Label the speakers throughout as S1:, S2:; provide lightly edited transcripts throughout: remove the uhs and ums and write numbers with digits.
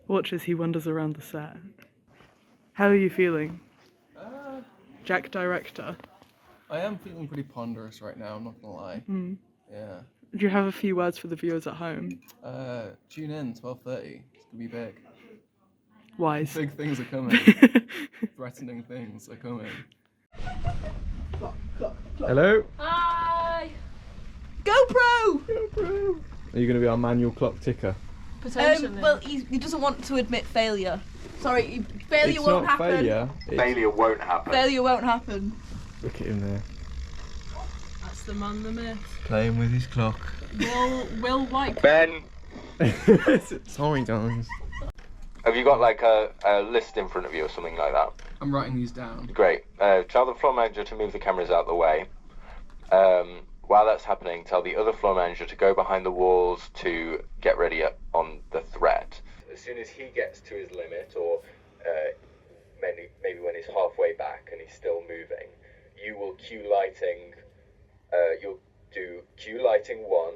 S1: Watch as he wanders around the set. How are you feeling? Jack director.
S2: I am feeling pretty ponderous right now, I'm not gonna lie. Yeah.
S1: Do you have a few words for the viewers at home?
S2: Tune in, 12:30. It's gonna be big.
S1: Wise.
S2: Big things are coming. Threatening things are coming.
S3: Hello?
S4: Hi!
S5: GoPro!
S3: Are you going to be our manual clock ticker?
S4: Potentially.
S5: Well, he doesn't want to admit failure. Sorry, failure
S3: It's
S5: won't
S3: not
S5: happen.
S3: failure.
S6: Failure won't happen.
S5: Failure won't happen.
S3: Look at him there.
S4: That's the man, the myth.
S3: Playing with his clock.
S4: Will White.
S6: Ben,
S3: Sorry, guys.
S6: have you got like a list in front of you or something like that?
S2: I'm writing these down.
S6: Great. Tell the floor manager to move the cameras out of the way. While that's happening, tell the other floor manager to go behind the walls to get ready on the threat. As soon as he gets to his limit, or maybe when he's halfway back and he's still moving, you will cue lighting. You'll do cue lighting 1,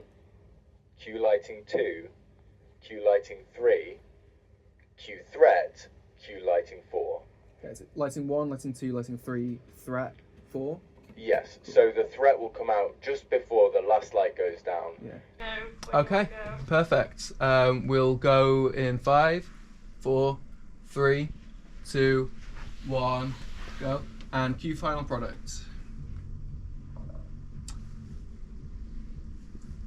S6: cue lighting 2, cue lighting 3, cue threat, cue lighting 4.
S2: Okay, is it lighting 1, lighting 2, lighting 3, threat, 4?
S6: Yes, so the threat will come out just before the last light goes down.
S2: Yeah. Okay, perfect. We'll go in 5, 4, 3, 2, 1, go. And cue final product.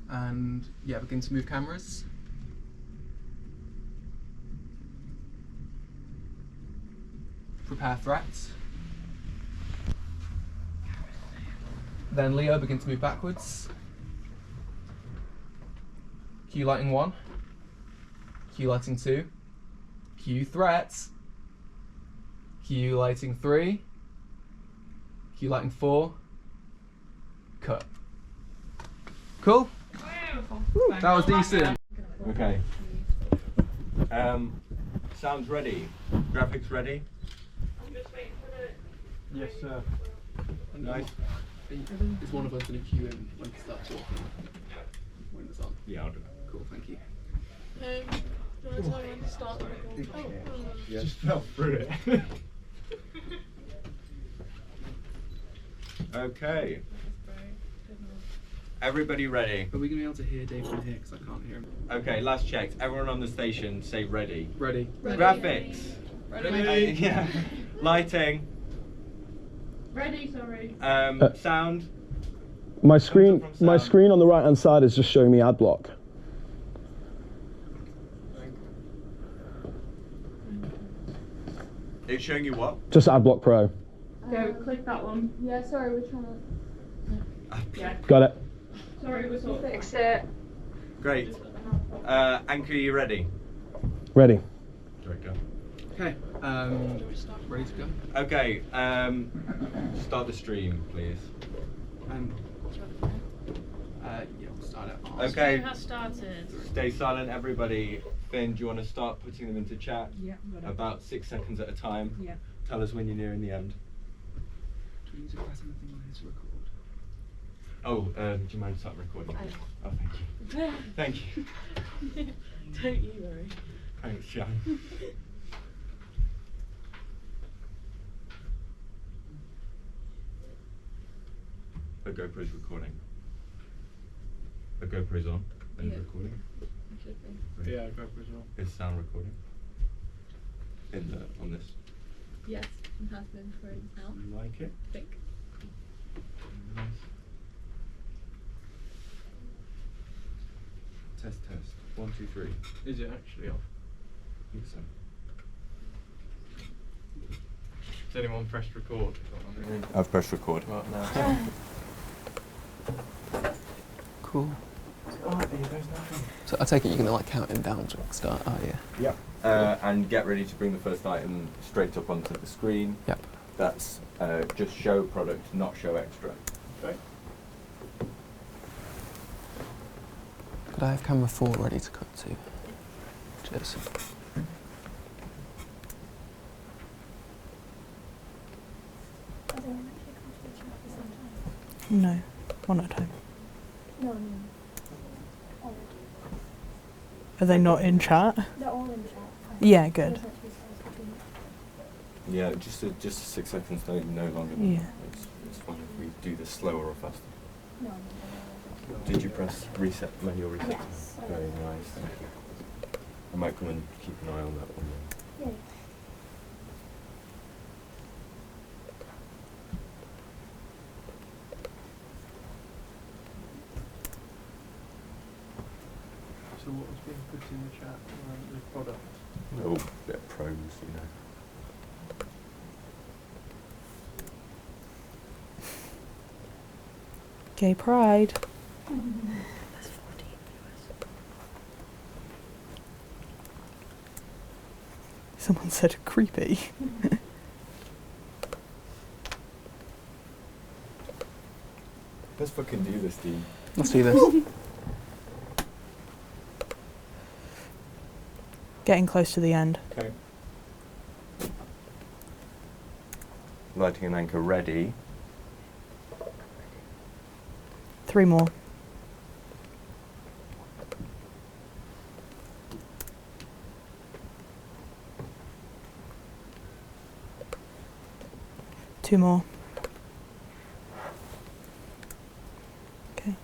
S2: And yeah, begin to move cameras. Prepare threats. Then Leo, begin to move backwards. Cue lighting 1. Cue lighting 2. Cue threats. Cue lighting 3. Cue lighting 4. Cut. Cool? That was decent.
S7: Okay. Sounds ready. Graphics ready? Yes, sir. Nice.
S2: Is one of us going to cue in when it starts talking? When it's on?
S7: Yeah, I'll do it.
S2: Cool, thank you.
S4: Do you want to tell me when to start the recording?
S7: Yeah. Just fell through it. Okay. Everybody ready?
S2: Are we going to be able to hear Dave from here? Because I can't hear him.
S7: Okay, last check. Everyone on the station, say ready.
S2: Ready.
S7: Graphics.
S4: Ready.
S7: Yeah. Lighting.
S4: Ready, sorry.
S7: Sound.
S8: My screen
S7: from sound.
S8: on the right hand side is just showing me ad block.
S7: It's showing you what?
S8: Just ad block pro.
S4: Go, click that one.
S9: Yeah, sorry, we're trying to...
S4: Yeah.
S8: Got it.
S4: Sorry, we're sort of... Fix it.
S7: Great. Anchor, you ready?
S8: Ready.
S7: Director.
S2: Okay, ready to go?
S7: Okay, start the stream, please.
S2: Yeah, we'll start it.
S7: Okay.
S4: Stream has started.
S7: Stay silent, everybody. Finn, do you want to start putting them into chat?
S4: Yeah.
S7: About 6 seconds at a time.
S4: Yeah.
S7: Tell us when you're nearing the end.
S2: Do we need to press anything on his record?
S7: Oh, do you mind start recording? Oh, thank you. Thank you.
S4: Don't you worry.
S7: Thanks, Jan. The GoPro's recording. The GoPro's on and recording. Right.
S2: Yeah, GoPro's on.
S7: Is sound recording? On this.
S9: Yes, it has been for now.
S7: You like it?
S9: I think.
S7: Nice. Test. 1, 2, 3.
S2: Is it actually off?
S7: I think so.
S2: Has anyone pressed record?
S7: I've pressed record.
S2: Right now. Cool.
S10: So I take it you're gonna like count him down to start, are you?
S7: Yep. And get ready to bring the first item straight up onto the screen.
S10: Yep.
S7: That's just show product, not show extra. Okay.
S10: Could I have camera 4 ready to cut to? Cheers.
S1: No, one at a time.
S9: No.
S1: Are they not in chat?
S9: They're all in chat.
S1: Yeah, good.
S7: Yeah, just a 6 seconds, no longer.
S1: Yeah.
S7: It's fine if we do this slower or faster.
S9: No.
S7: Did you press reset, manual reset?
S9: Yes.
S7: Very nice, thank you. I might come and keep an eye on that one.
S9: Yeah.
S2: So what was being put in the chat around the product?
S7: Oh, bit of pros, you know.
S1: Gay pride. Someone said creepy.
S7: Let's fucking do this, Dean.
S10: Let's do this.
S1: Getting close to the end.
S7: Okay. Lighting an anchor ready.
S1: 3 more. Two more. Okay.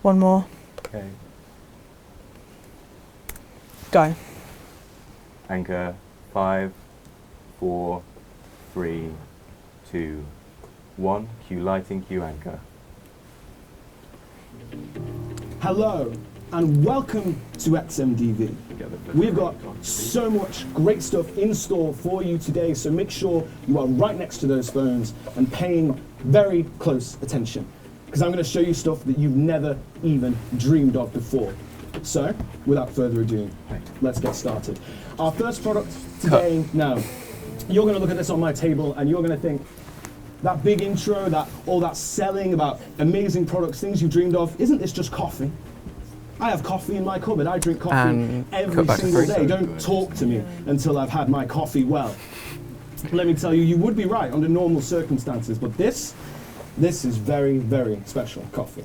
S1: 1 more.
S7: Okay.
S1: Go.
S7: Anchor 5, 4, 3, 2, 1. Cue lighting, cue anchor.
S11: Hello and welcome to XMDV. We've got so much great stuff in store for you today, so make sure you are right next to those phones and paying very close attention, because I'm going to show you stuff that you've never even dreamed of before. So, without further ado, let's get started. Our first product today, now, you're going to look at this on my table and you're going to think, that big intro, all that selling about amazing products, things you dreamed of, isn't this just coffee? I have coffee in my cupboard. I drink coffee every single day. Don't talk to me until I've had my coffee. Well, let me tell you, you would be right under normal circumstances, but this is very, very special coffee.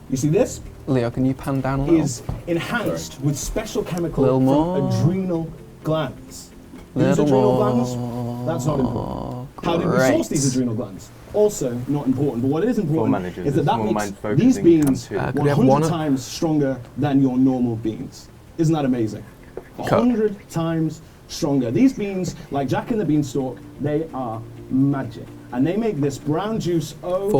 S11: You see this?
S10: Leo, can you pan down a little?
S11: Is enhanced with special chemical
S10: Little
S11: from
S10: more.
S11: adrenal glands. These
S10: Little
S11: adrenal
S10: more.
S11: glands? That's not important. How did we
S10: Great.
S11: source these adrenal glands? Also not important, but what is important
S7: managers,
S11: is that
S7: small
S11: makes
S7: mind
S11: these
S7: focusing
S11: beans
S7: comes here.
S10: Could we have
S11: 100
S10: one?
S11: times stronger than your normal beans. Isn't that amazing? 100 times stronger. These beans, like Jack and the Beanstalk, they are magic. And they make this brown juice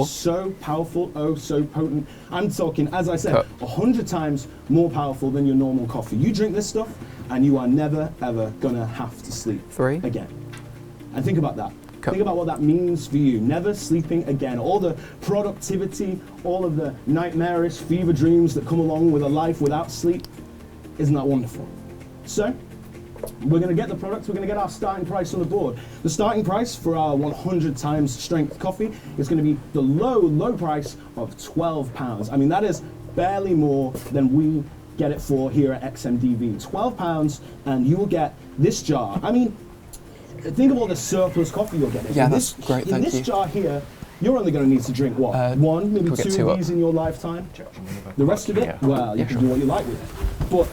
S11: so powerful, so potent. I'm talking, as I said, 100 times more powerful than your normal coffee. You drink this stuff and you are never, ever gonna have to sleep
S10: 3
S11: again. And think about that. Think about what that means for you. Never sleeping again. All the productivity, all of the nightmarish fever dreams that come along with a life without sleep. Isn't that wonderful? So, we're going to get the products, we're going to get our starting price on the board. The starting price for our 100 times strength coffee is going to be the low price of £12. I mean, that is barely more than we get it for here at XMDV. £12 and you will get this jar. I mean, think of all the surplus coffee you're getting.
S10: Yeah, that's great, thank you.
S11: In this jar here, you're only going to need to drink what? 1, maybe 2 of these in your lifetime. The rest of it, well, you can do what you like with it. But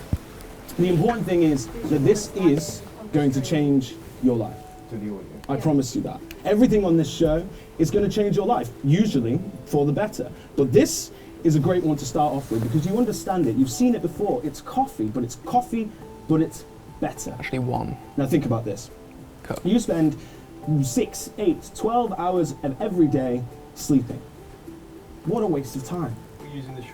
S11: the important thing is that this is going to change your life. I promise you that. Everything on this show is going to change your life, usually for the better. But this is a great one to start off with because you understand it. You've seen it before. It's coffee, but it's better.
S10: Actually 1.
S11: Now think about this. You spend 6, 8, 12 hours of every day sleeping. What a waste of time.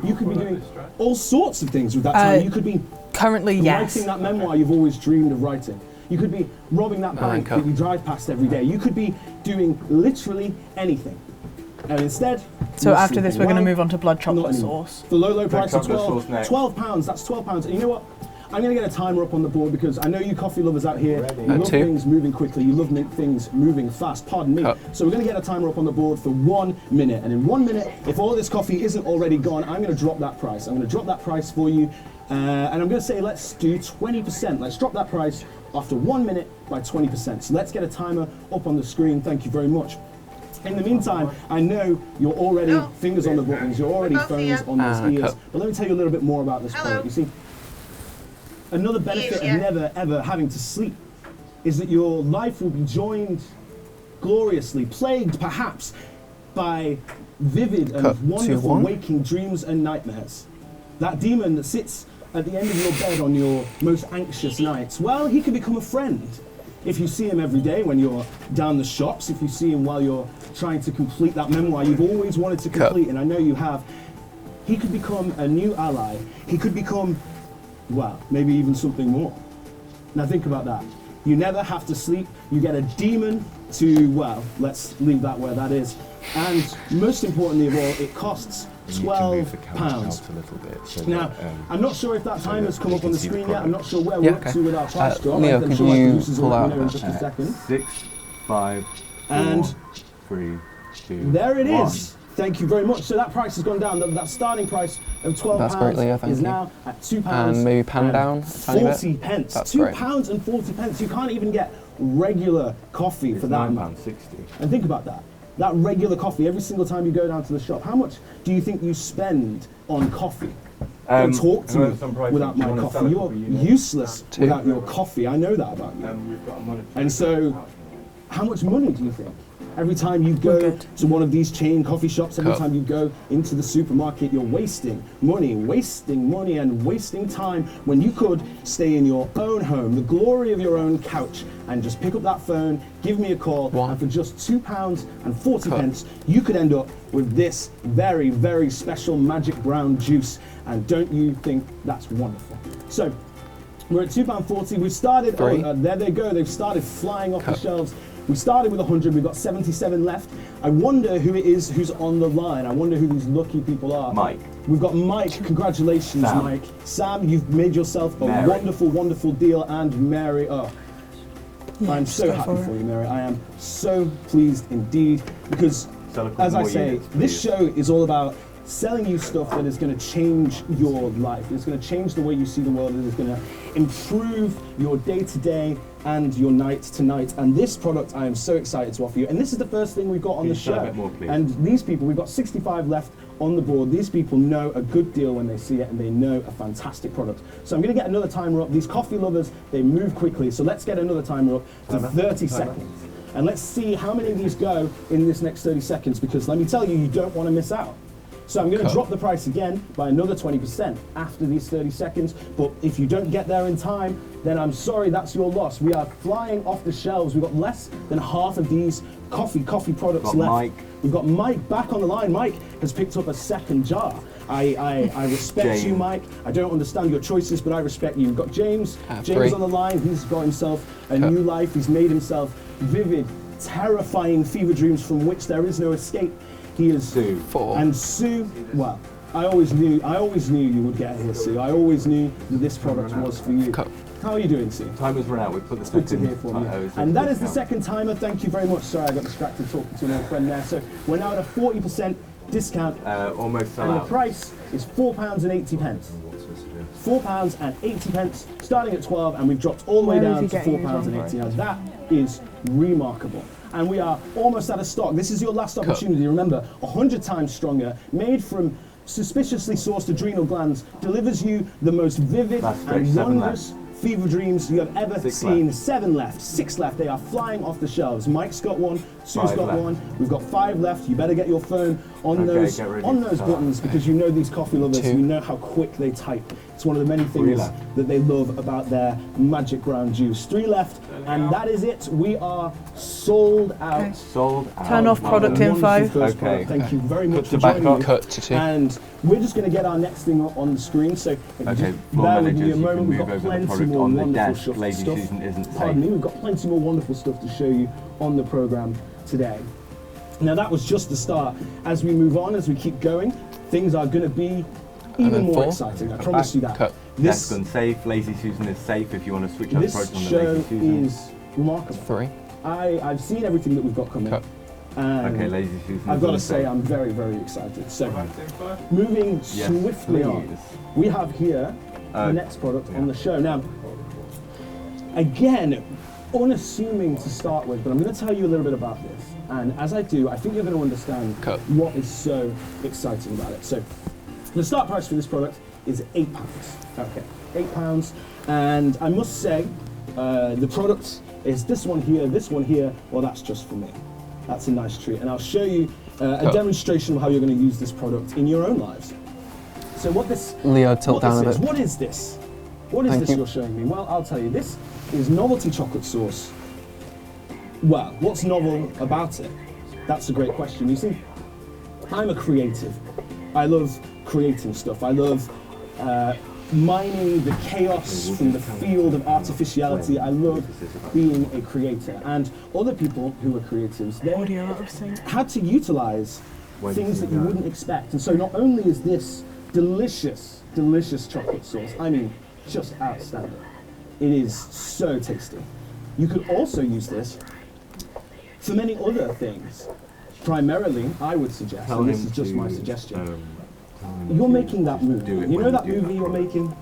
S11: You could be doing all sorts of things with that time. You could be
S1: currently
S11: writing that memoir you've always dreamed of writing. You could be robbing that bank that you drive past every day. You could be doing literally anything. And instead,
S1: so after this, we're going to move on to blood chocolate sauce.
S11: The low price of £12. That's £12. And you know what? I'm going to get a timer up on the board because I know you coffee lovers out here, you love things moving quickly, you love things moving fast, pardon me. So we're going to get a timer up on the board for 1 minute. And in 1 minute, if all this coffee isn't already gone, I'm going to drop that price. I'm going to drop that price for you. And I'm going to say let's do 20%. Let's drop that price after 1 minute by 20%. So let's get a timer up on the screen. Thank you very much. In the meantime, I know you're already fingers on the buttons, you're already phones on those ears. But let me tell you a little bit more about this product. You see, another benefit of never ever having to sleep is that your life will be joined gloriously, plagued perhaps by vivid and wonderful waking dreams and nightmares. That demon that sits at the end of your bed on your most anxious nights, well, he can become a friend. If you see him every day when you're down the shops, if you see him while you're trying to complete that memoir you've always wanted to complete, and I know you have, he could become a new ally. He could become, well, maybe even something more. Now think about that. You never have to sleep. You get a demon to, well, let's leave that where that is. And most importantly of all, it costs £12.
S3: A little bit, so
S11: now, I'm not sure if that time has come up on the screen yet. I'm not sure where
S10: Yeah,
S11: we're up to with our price drop.
S10: Leo,
S11: I'm
S10: could
S11: sure my
S10: you
S11: producers will
S10: pull
S11: let me
S10: out
S11: know in just a second.
S7: 6, 5, 4,
S11: And
S7: 3, 2,
S11: there it
S7: 1.
S11: is. Thank you very much. So that price has gone down. That starting price of £12
S10: That's great, Leo, thank
S11: is
S10: you.
S11: now at £2
S10: And maybe pan down a tiny bit.
S11: 40 pence.
S10: That's
S11: £2
S10: great.
S11: and 40 pence. You can't even get regular coffee for that amount.
S7: £9.60.
S11: And think about that. That regular coffee, every single time you go down to the shop, how much do you think you spend on coffee? Don't talk to me without my coffee. You're useless without your coffee. I know that about you. And so, how much money do you think? Every time you go to one of these chain coffee shops, every time you go into the supermarket, you're wasting money and wasting time when you could stay in your own home, the glory of your own couch, and just pick up that phone, give me a call, and for just £2 and 40 pence, you could end up with this very, very special magic brown juice. And don't you think that's wonderful? So, we're at £2.40. We've started, there they go, they've started flying off the shelves. We started with 100, we've got 77 left. I wonder who it is who's on the line. I wonder who these lucky people are.
S7: Mike.
S11: We've got Mike. Congratulations,
S7: Sam.
S11: Mike. Sam, you've made yourself a wonderful, wonderful deal. And Mary, I'm so happy for you, Mary. I am so pleased indeed because, as I say, this show is all about selling you stuff that is going to change your life. It's going to change the way you see the world. It is going to improve your day-to-day and your night-to-night. And this product I am so excited to offer you. And this is the first thing we've got on the show. And these people, we've got 65 left on the board. These people know a good deal when they see it, and they know a fantastic product. So I'm going to get another timer up. These coffee lovers, they move quickly. So let's get another timer up to 30 seconds. And let's see how many of these go in this next 30 seconds, because let me tell you, you don't want to miss out. So I'm going to drop the price again by another 20% after these 30 seconds. But if you don't get there in time, then I'm sorry, that's your loss. We are flying off the shelves. We've got less than half of these coffee products left. We've got Mike back on the line. Mike has picked up a second jar. I respect you, Mike. I don't understand your choices, but I respect you. We've got James. James on the line. He's got himself a new life. He's made himself vivid, terrifying fever dreams from which there is no escape. He is
S7: Sue.
S11: And Sue, well, I always knew you would get here, Sue. I always knew that this product was for you. How are you doing, Sue?
S7: Time has run out. We've put the
S11: Good to hear from you. And that is the second timer. Thank you very much. Sorry, I got distracted talking to another friend there. So we're now at a 40% discount.
S7: Almost sell
S11: and
S7: out.
S11: the price is £4.80. £4.80, starting at 12, and we've dropped all the way down to £4.80. Now that is remarkable. And we are almost out of stock. This is your last opportunity. Remember, 100 times stronger, made from suspiciously sourced adrenal glands, delivers you the most vivid and wondrous fever dreams you have ever seen. 7 left, 6 left. They are flying off the shelves. Mike's got one, Sue's got one. We've got 5 left. You better get your phone on those buttons, because you know these coffee lovers. You know how quick they type. It's one of the many things that they love about their magic brown juice. 3 left, and that is it. We are sold out.
S7: Sold out.
S1: Turn off product in 5.
S11: Thank you very much for joining me. And we're just going to get our next thing up on the screen. So if you just bear with me a moment, we've got plenty more wonderful stuff. Pardon me, we've got plenty more wonderful stuff to show you on the program today. Now that was just the start. As we move on, as we keep going, things are going to be even more exciting. I promise you that.
S7: This gun safe. Lazy Susan is safe if you want to switch out the product on the Lazy Susan.
S11: This show is remarkable.
S10: 3.
S11: I've seen everything that we've got coming.
S7: Okay, Lazy Susan.
S11: I've got to say, I'm very, very excited. So, moving swiftly on, we have here the next product on the show. Now, again, unassuming to start with, but I'm going to tell you a little bit about this. And as I do, I think you're going to understand what is so exciting about it. So, the start price for this product is £8. Okay, £8. And I must say, the product is this one here, well, that's just for me. That's a nice treat. And I'll show you a demonstration of how you're going to use this product in your own lives. So what this,
S10: Leo, tilt down a bit.
S11: What is this? What is this you're showing me? Well, I'll tell you, this is novelty chocolate sauce. Well, what's novel about it? That's a great question. You see, I'm a creative. I love creating stuff. I love mining the chaos from the field of artificiality. I love being a creator. And other people who are creatives, they had to utilize things that you wouldn't expect. And so not only is this delicious, delicious chocolate sauce, I mean, just outstanding. It is so tasty. You could also use this for many other things. Primarily, I would suggest, and this is just my suggestion, you're making that movie. You know that movie you're making?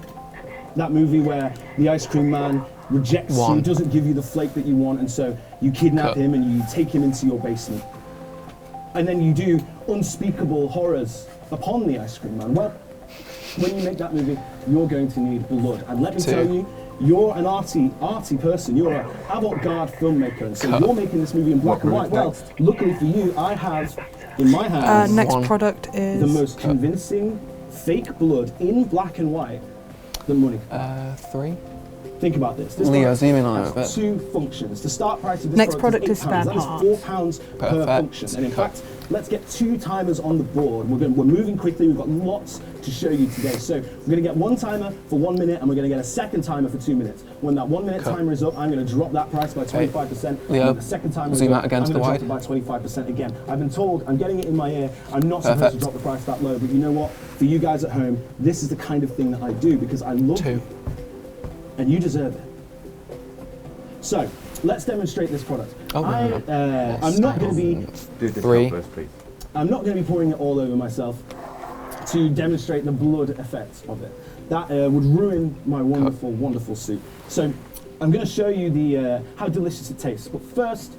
S11: That movie where the ice cream man rejects you, doesn't give you the flake that you want, and so you kidnap him and you take him into your basement. And then you do unspeakable horrors upon the ice cream man. Well, when you make that movie, you're going to need blood. And let me tell you, you're an arty person. You're an avant-garde filmmaker, and so you're making this movie in black and white. Well, luckily for you, I have in my hands
S1: next product is
S11: the most convincing fake blood in black and white that money.
S10: 3.
S11: Think about this. This
S10: Leo, zoom in on it a
S11: has
S10: bit.
S11: 2 functions. The start price of this
S1: next product is
S11: £8.
S1: spare
S11: That is
S1: parts.
S11: £4 per function. And in fact, let's get 2 timers on the board. We're moving quickly. We've got lots to show you today. So we're going to get 1 timer for 1 minute, and we're going to get a 2nd timer for 2 minutes. When that 1 minute timer is up, I'm going to drop that price by 25%.
S10: Leo,
S11: the 2nd timer
S10: zoom
S11: is
S10: out
S11: up,
S10: again
S11: I'm
S10: to the
S11: going
S10: wide.
S11: to drop it by 25% again. I've been told, I'm getting it in my ear, I'm not supposed to drop the price that low, but you know what? For you guys at home, this is the kind of thing that I do because I love you, and you deserve it. So, let's demonstrate this product. I'm not going to be...
S3: Do this one first, please.
S11: I'm not going to be pouring it all over myself to demonstrate the blood effect of it. That would ruin my wonderful, wonderful soup. So, I'm going to show you the how delicious it tastes. But first,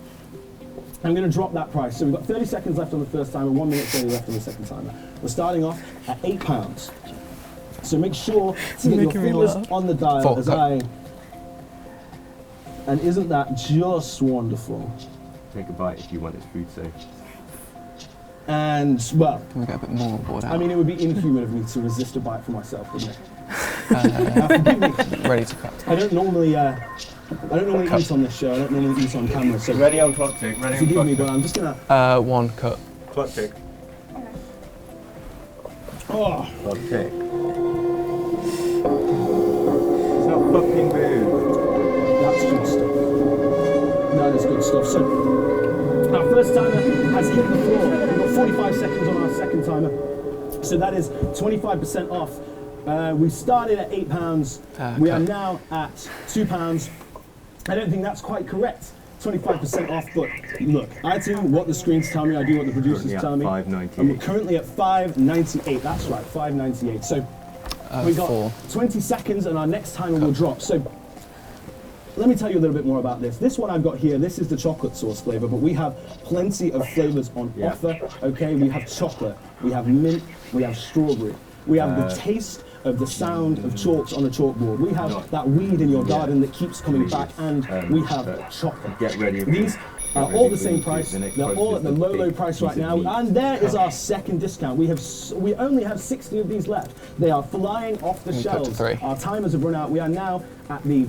S11: I'm going to drop that price. So we've got 30 seconds left on the first timer, 1 minute 30 left on the second timer. We're starting off at £8. So make sure to get your fingers on the dial as I... And isn't that just wonderful?
S3: Take a bite if you want its food safe.
S11: And, well...
S10: Can we get a bit more on board?
S11: I mean, it would be inhuman of me to resist a bite for myself, wouldn't it? Forgive me.
S10: Ready to cut.
S11: I don't normally eat on this show. I don't normally eat on camera. So
S3: Ready on clock tick. Ready on
S11: forgive
S3: clock
S11: me,
S3: tick.
S11: but I'm just gonna...
S10: 1 cut.
S3: Clock tick.
S11: Oh.
S3: Clock tick. It's not fucking rude.
S11: That's good stuff. That is good stuff. So, our first timer has hit the floor. We've got 45 seconds on our second timer. So that is 25% off. We started at £8. We are now at £2. I don't think that's quite correct. 25% off, but look, I do what the screens tell me, I do what the producers tell me. And we're currently at £5.98. That's right, £5.98. So we've got 20 seconds and our next timer will drop. So let me tell you a little bit more about this. This one I've got here, this is the chocolate sauce flavor, but we have plenty of flavors on offer. Okay, we have chocolate, we have mint, we have strawberry. We have the taste of the sound of chalks on a chalkboard. We have that weed in your garden that keeps coming back, and we have chocolate.
S3: Get ready.
S11: These are all the same price. They're all at the low price right now. And there is our second discount. We only have 60 of these left. They are flying off the shelves. Our timers have run out. We are now at the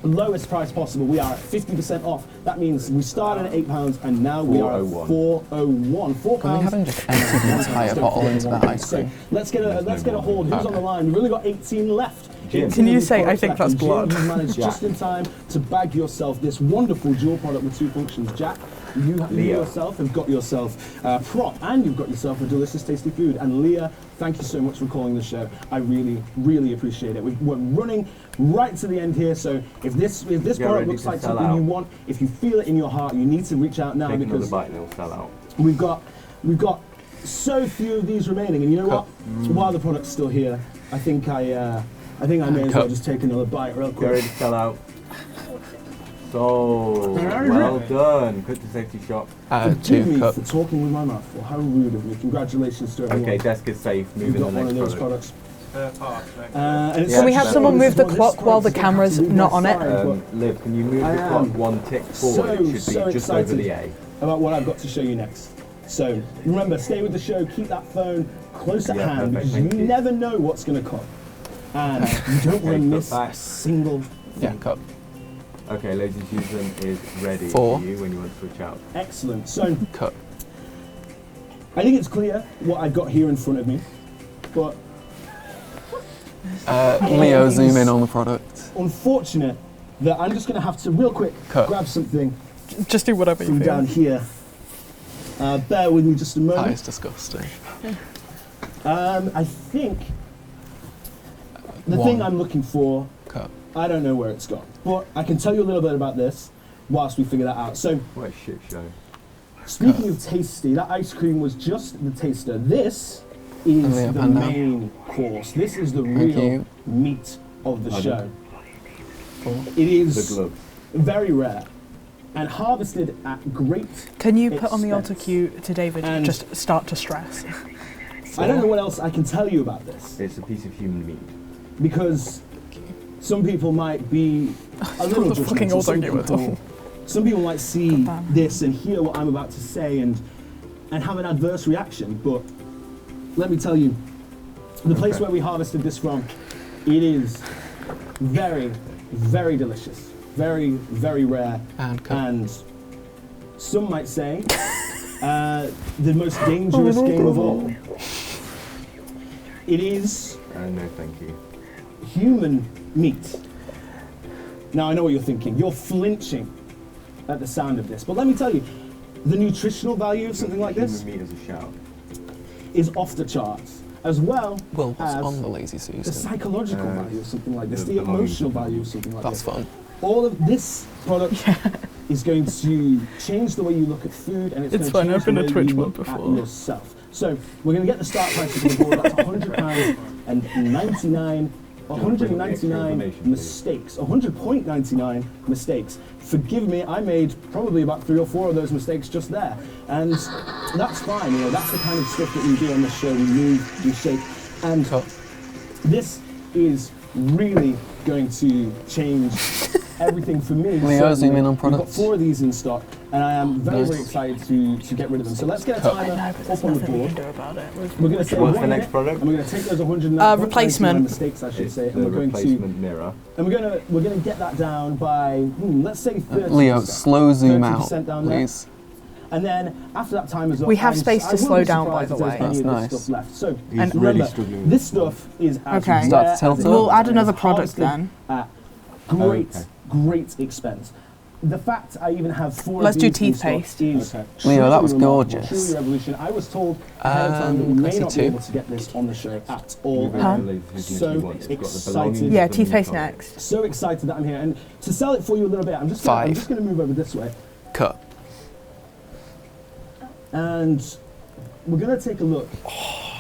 S11: lowest price possible. We are at 50% off. That means we started at £8 and now we are at £4.01. £4.
S10: Can we haven't just emptied the entire bottle into that ice cream?
S11: So let's get a hold. Who's on the line? We've only got 18 left.
S1: Can you say, I think that's blood?
S11: You managed just in time to bag yourself this wonderful dual product with 2 functions. Jack, you yourself have got yourself a prop and you've got yourself a delicious, tasty food. And Leah, thank you so much for calling the show. I really, really appreciate it. We're running right to the end here, so if this product looks like something you want, if you feel it in your heart, you need to reach out now because
S3: bite and it'll sell out.
S11: We've got so few of these remaining, and you know what? While the product's still here, I think I may as well just take another bite real quick.
S3: Get ready to sell out. So well done. Quick to safety shop.
S11: Forgive me for talking with my mouth full. How rude of me. Congratulations to everyone.
S3: Okay, desk is safe. Moving
S11: You've got
S3: the next
S11: one of those
S3: product.
S11: products. And it's
S1: Can we
S3: Yeah,
S1: have
S3: so
S1: someone move the
S11: this
S1: clock while the
S11: product is
S1: camera's
S11: absolutely
S1: not on it?
S11: side,
S3: Liv, can you move
S11: I
S3: the clock
S11: am
S3: one tick forward? It should be
S11: so
S3: just over
S11: excited
S3: the A.
S11: about what I've got to show you next. So remember, stay with the show, keep that phone close at
S3: Yeah,
S11: hand,
S3: perfect,
S11: because
S3: thank
S11: you
S3: you.
S11: never know what's going to come. And you don't want to
S3: Okay,
S11: miss
S3: cut
S11: a
S3: back.
S11: single
S10: Yeah,
S11: thing.
S10: cut.
S3: Okay, ladies and gentlemen, is ready
S10: 4.
S3: for you when you want to switch out.
S11: Excellent. So
S10: Cut.
S11: I think it's clear what I've got here in front of me, but
S10: Leo, zoom in on the product.
S11: unfortunate that I'm just going to have to real quick
S10: Cut.
S11: grab something
S1: Just do whatever you
S11: from
S1: feel.
S11: down here. Bear with me just a
S10: That
S11: moment.
S10: is disgusting.
S11: I think the
S10: 1.
S11: thing I'm looking for,
S10: Cut.
S11: I don't know where it's gone, but I can tell you a little bit about this whilst we figure that out. So,
S3: What a shit show.
S11: speaking of tasty, that ice cream was just the taster. This is
S10: Leo,
S11: the
S10: pan down.
S11: main course. This is the
S10: Thank
S11: real
S10: you.
S11: meat of the
S3: Pardon?
S11: show.
S10: 4.
S11: It
S3: The
S11: is
S3: glove.
S11: very rare and harvested at great.
S1: Can you put on the
S11: expense.
S1: alter cue to David?
S11: And-
S1: Just start to stress.
S11: I don't know what else I can tell you about this,
S3: It's a piece of human meat.
S11: because some people might be a little
S1: the fucking
S11: judgmental. Some
S1: auto-cue at all.
S11: some people might see
S1: Goddamn.
S11: this and hear what I'm about to say and have an adverse reaction, but let me tell you, the place
S3: Okay.
S11: where we harvested this from, it is very, very delicious, very, very rare,
S10: And cut.
S11: and some might say the most dangerous game of all. It is
S3: No, thank you.
S11: human meat. Now, I know what you're thinking. You're flinching at the sound of this. But let me tell you, the nutritional value of something like this
S3: Human meat as a shout.
S11: is off the charts, as well
S10: Well, what's
S11: as
S10: on the lazy
S11: the
S10: Susan?
S11: psychological value of something like this,
S3: the
S11: the
S3: belonging
S11: emotional
S3: to
S11: value of something like
S10: That's
S11: this.
S10: fun.
S11: All of this product is going to change the way you look at food, and it's
S1: It's
S11: going
S1: fine,
S11: to
S1: I've
S11: change
S1: been a
S11: the way
S1: Twitch
S11: you
S1: one
S11: look
S1: before.
S11: at yourself. So we're going to get the start price of the board. That's £100.99. 199 mistakes, 100.99 mistakes. Forgive me, I made probably about 3 or 4 of those mistakes just there, and that's fine. You know, that's the kind of stuff that we do on this show. We move, we shake, and this is really going to change everything for me.
S10: Leo, zoom in on
S11: We've got
S10: products.
S11: 4 of these in stock, and I am very,
S10: Nice.
S11: very excited to get rid of them. So let's get a
S10: Cut.
S11: timer
S1: No, but
S11: up
S1: there's
S11: on the
S1: nothing we
S11: board.
S1: can do about it.
S11: We're going to say
S3: What's
S11: 1
S3: the next
S11: minute,
S3: product?
S11: and we're going to take those 199
S1: replacement.
S11: mistakes, I should
S3: It's
S11: say,
S3: the
S11: and we're going to
S3: replacement mirror.
S11: and we're gonna get that down by let's say 30%.
S10: Leo, slow zoom out,
S11: 30% down there.
S10: please.
S11: And then after that time is up,
S1: We have
S11: I'm-
S1: space
S11: I
S1: to
S11: will
S1: slow
S11: be
S1: down, by
S11: surprised
S1: the
S11: if there's
S1: way.
S11: any
S10: That's
S11: of this
S10: nice.
S11: stuff left. So
S3: He's
S11: and
S3: really
S11: remember,
S3: struggling with
S11: this
S3: this
S11: stuff is as
S1: Okay.
S11: rare
S10: Start to
S11: as
S10: tilt
S11: it
S10: up.
S1: We'll
S11: is,
S1: add
S11: and
S1: another
S11: it's
S1: product
S11: harvested
S1: then.
S11: At great,
S3: Okay.
S11: great expense. The fact I even have 4
S1: Let's
S11: of
S1: do
S11: these in stock
S1: toothpaste.
S11: is
S10: Leo,
S11: truly
S10: that was
S11: remarkable,
S10: gorgeous.
S11: Truly revolution. I was told ahead of time that we may
S10: I
S11: not
S10: see
S11: be
S10: 2.
S11: able to get this on the show at all.
S3: You
S11: and I'm
S3: believe who's
S11: so
S3: literally wants- got the
S11: excited.
S3: belongings
S1: Yeah,
S3: of the
S1: toothpaste
S3: meat on it.
S1: next.
S11: So excited that I'm here, and to sell it for you a little bit, I'm just gonna
S10: 5.
S11: move over this way,
S10: Cut.
S11: and we're gonna take a look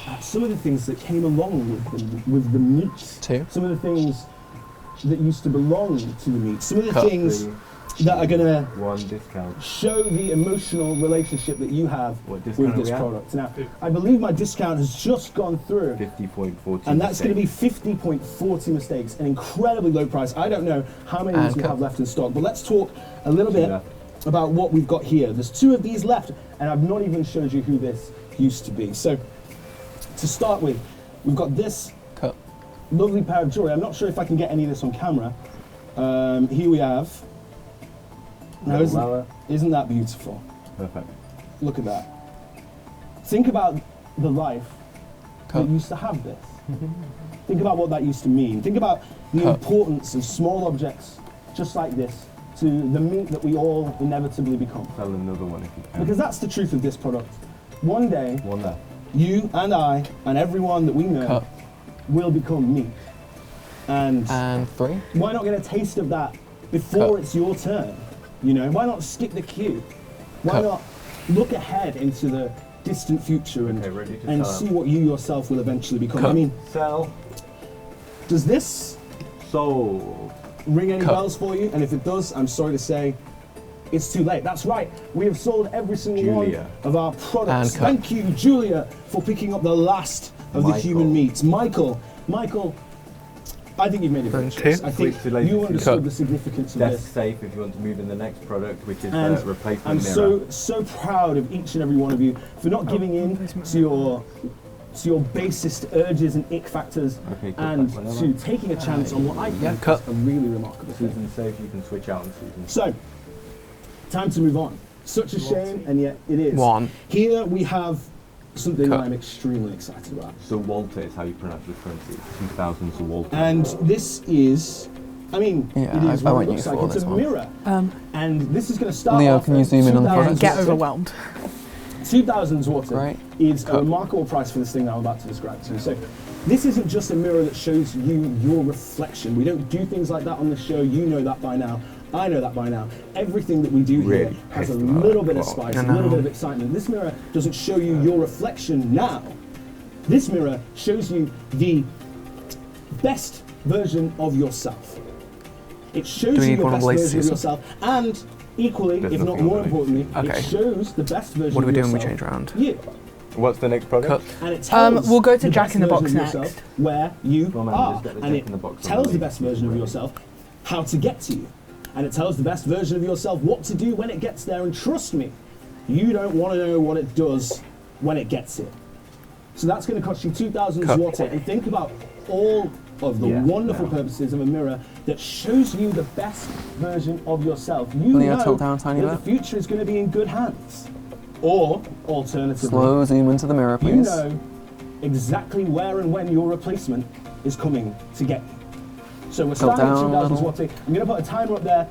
S11: at some of the things that came along with the meat.
S10: 2.
S11: Some of the things that used to belong to the meat. Some of the
S10: Cut.
S11: things that are gonna
S3: 1 discount.
S11: show the emotional relationship that you have
S3: What discount
S11: with
S3: are
S11: this
S3: we at?
S11: product. Now, I believe my discount has just gone through.
S3: 50.40.
S11: And that's going to be 50.40 mistakes, an incredibly low price. I don't know how many of these we
S10: cut.
S11: have left in stock, but let's talk a little bit
S3: left.
S11: about what we've got here. There's 2 of these left, and I've not even showed you who this used to be. So, to start with, we've got this
S10: Cut.
S11: lovely pair of jewelry. I'm not sure if I can get any of this on camera. Here we have. Now,
S3: Lower.
S11: isn't that beautiful?
S3: Perfect.
S11: Look at that. Think about the life
S10: Cut.
S11: that used to have this. Think about what that used to mean. Think about the
S10: Cut.
S11: importance of small objects just like this to the meat that we all inevitably become.
S3: Sell another one if you can.
S11: Because that's the truth of this product. One day,
S3: 1 left.
S11: you and I and everyone that we know
S10: Cut.
S11: will become meat. And
S10: And 3.
S11: why not get a taste of that before
S10: Cut.
S11: it's your turn? You know, why not skip the queue? Why
S10: Cut.
S11: not look ahead into the distant future and,
S3: Okay, ready to
S11: and
S3: sell.
S11: see what you yourself will eventually become?
S10: Cut.
S11: I mean,
S3: Sell.
S11: does this
S3: Sold.
S11: ring any
S10: Cut.
S11: bells for you? And if it does, I'm sorry to say, it's too late. That's right. We have sold every single
S3: Julia.
S11: one of our products.
S10: And cut.
S11: Thank you, Julia, for picking up the last of the
S3: Michael.
S11: human meat. Michael Michael, I think you've made a great
S8: Two.
S11: choice. I think
S3: Switch to laser
S11: you
S3: two.
S11: understood
S8: Cut.
S11: the significance of
S3: Desk
S11: this.
S3: safe if you want to move in the next product, which is
S11: And
S3: the replacement
S11: I'm
S3: mirror.
S11: so proud of each and every one of you for not giving in to your basest urges and ick factors,
S3: Okay, cut
S11: and
S3: that one
S11: to
S3: over.
S11: taking a chance on what I think is
S8: cut.
S11: a really remarkable thing.
S3: Susan safe, you can switch out on Susan.
S11: So, time to move on. Such a shame, and yet it is.
S8: One.
S11: Here we have something
S8: Cut.
S11: I'm extremely excited about.
S3: So Walter is how you pronounce the currency. 2000 so Walter.
S11: And this is, I mean,
S10: Yeah,
S11: it is
S10: I
S11: what
S10: went
S11: it looks
S10: you
S11: like.
S10: for
S11: It's
S10: this
S11: a
S10: one.
S11: mirror. And this is going to start
S10: Leo,
S11: off
S10: can you
S11: at
S10: zoom in on the
S11: 2,000
S10: product?
S1: Get
S11: zloty.
S1: overwhelmed.
S11: 2,000 zloty
S10: Right.
S11: is a
S10: Cut.
S11: remarkable price for this thing that I'm about to describe to you. So this isn't just a mirror that shows you your reflection. We don't do things like that on the show. You know that by now. I know that by now. Everything that we do here
S3: Really
S11: has a
S3: pissed about
S11: little
S3: it.
S11: bit of
S3: Well,
S11: spice,
S8: I
S11: a little
S8: know.
S11: bit of excitement. This mirror doesn't show you your reflection now. This mirror shows you the best version of yourself. It shows
S8: Do we
S11: you
S8: need
S11: the
S8: one of
S11: best
S8: Blaze's
S11: version of
S8: season?
S11: yourself, and equally,
S3: There's
S11: if not
S3: nothing
S11: more
S3: on it.
S11: importantly,
S8: Okay.
S11: it shows the best version
S8: What do we
S11: of
S8: do when
S11: yourself.
S8: we change around?
S11: You.
S3: What's the next product?
S8: Cut.
S11: And it tells
S1: We'll go to
S11: the
S1: Jack
S11: best
S1: in the
S11: version
S1: Box
S11: of yourself
S1: next.
S11: where you
S3: Well, man,
S11: are,
S3: just get the
S11: and
S3: Jack
S11: it
S3: in the Box on
S11: tells
S3: the
S11: the
S3: lead.
S11: best version of yourself how to get to you, and it tells the best version of yourself what to do when it gets there. And trust me, you don't want to know what it does when it gets here. So that's going to cost you 2,000
S8: Cut.
S11: zloty. And think about all of the
S3: Yeah,
S11: wonderful
S3: no.
S11: purposes of a mirror that shows you the best version of yourself. You
S10: Leo,
S11: know
S10: tilt down a tiny
S11: that
S10: bit.
S11: the future is going to be in good hands. Or, alternatively,
S10: Slow zoom into the mirror,
S11: you
S10: please.
S11: know exactly where and when your replacement is coming to get you. So we're
S10: Tilt
S11: starting at
S10: down a
S11: 2,000
S10: little.
S11: zloty. I'm going to put a timer up there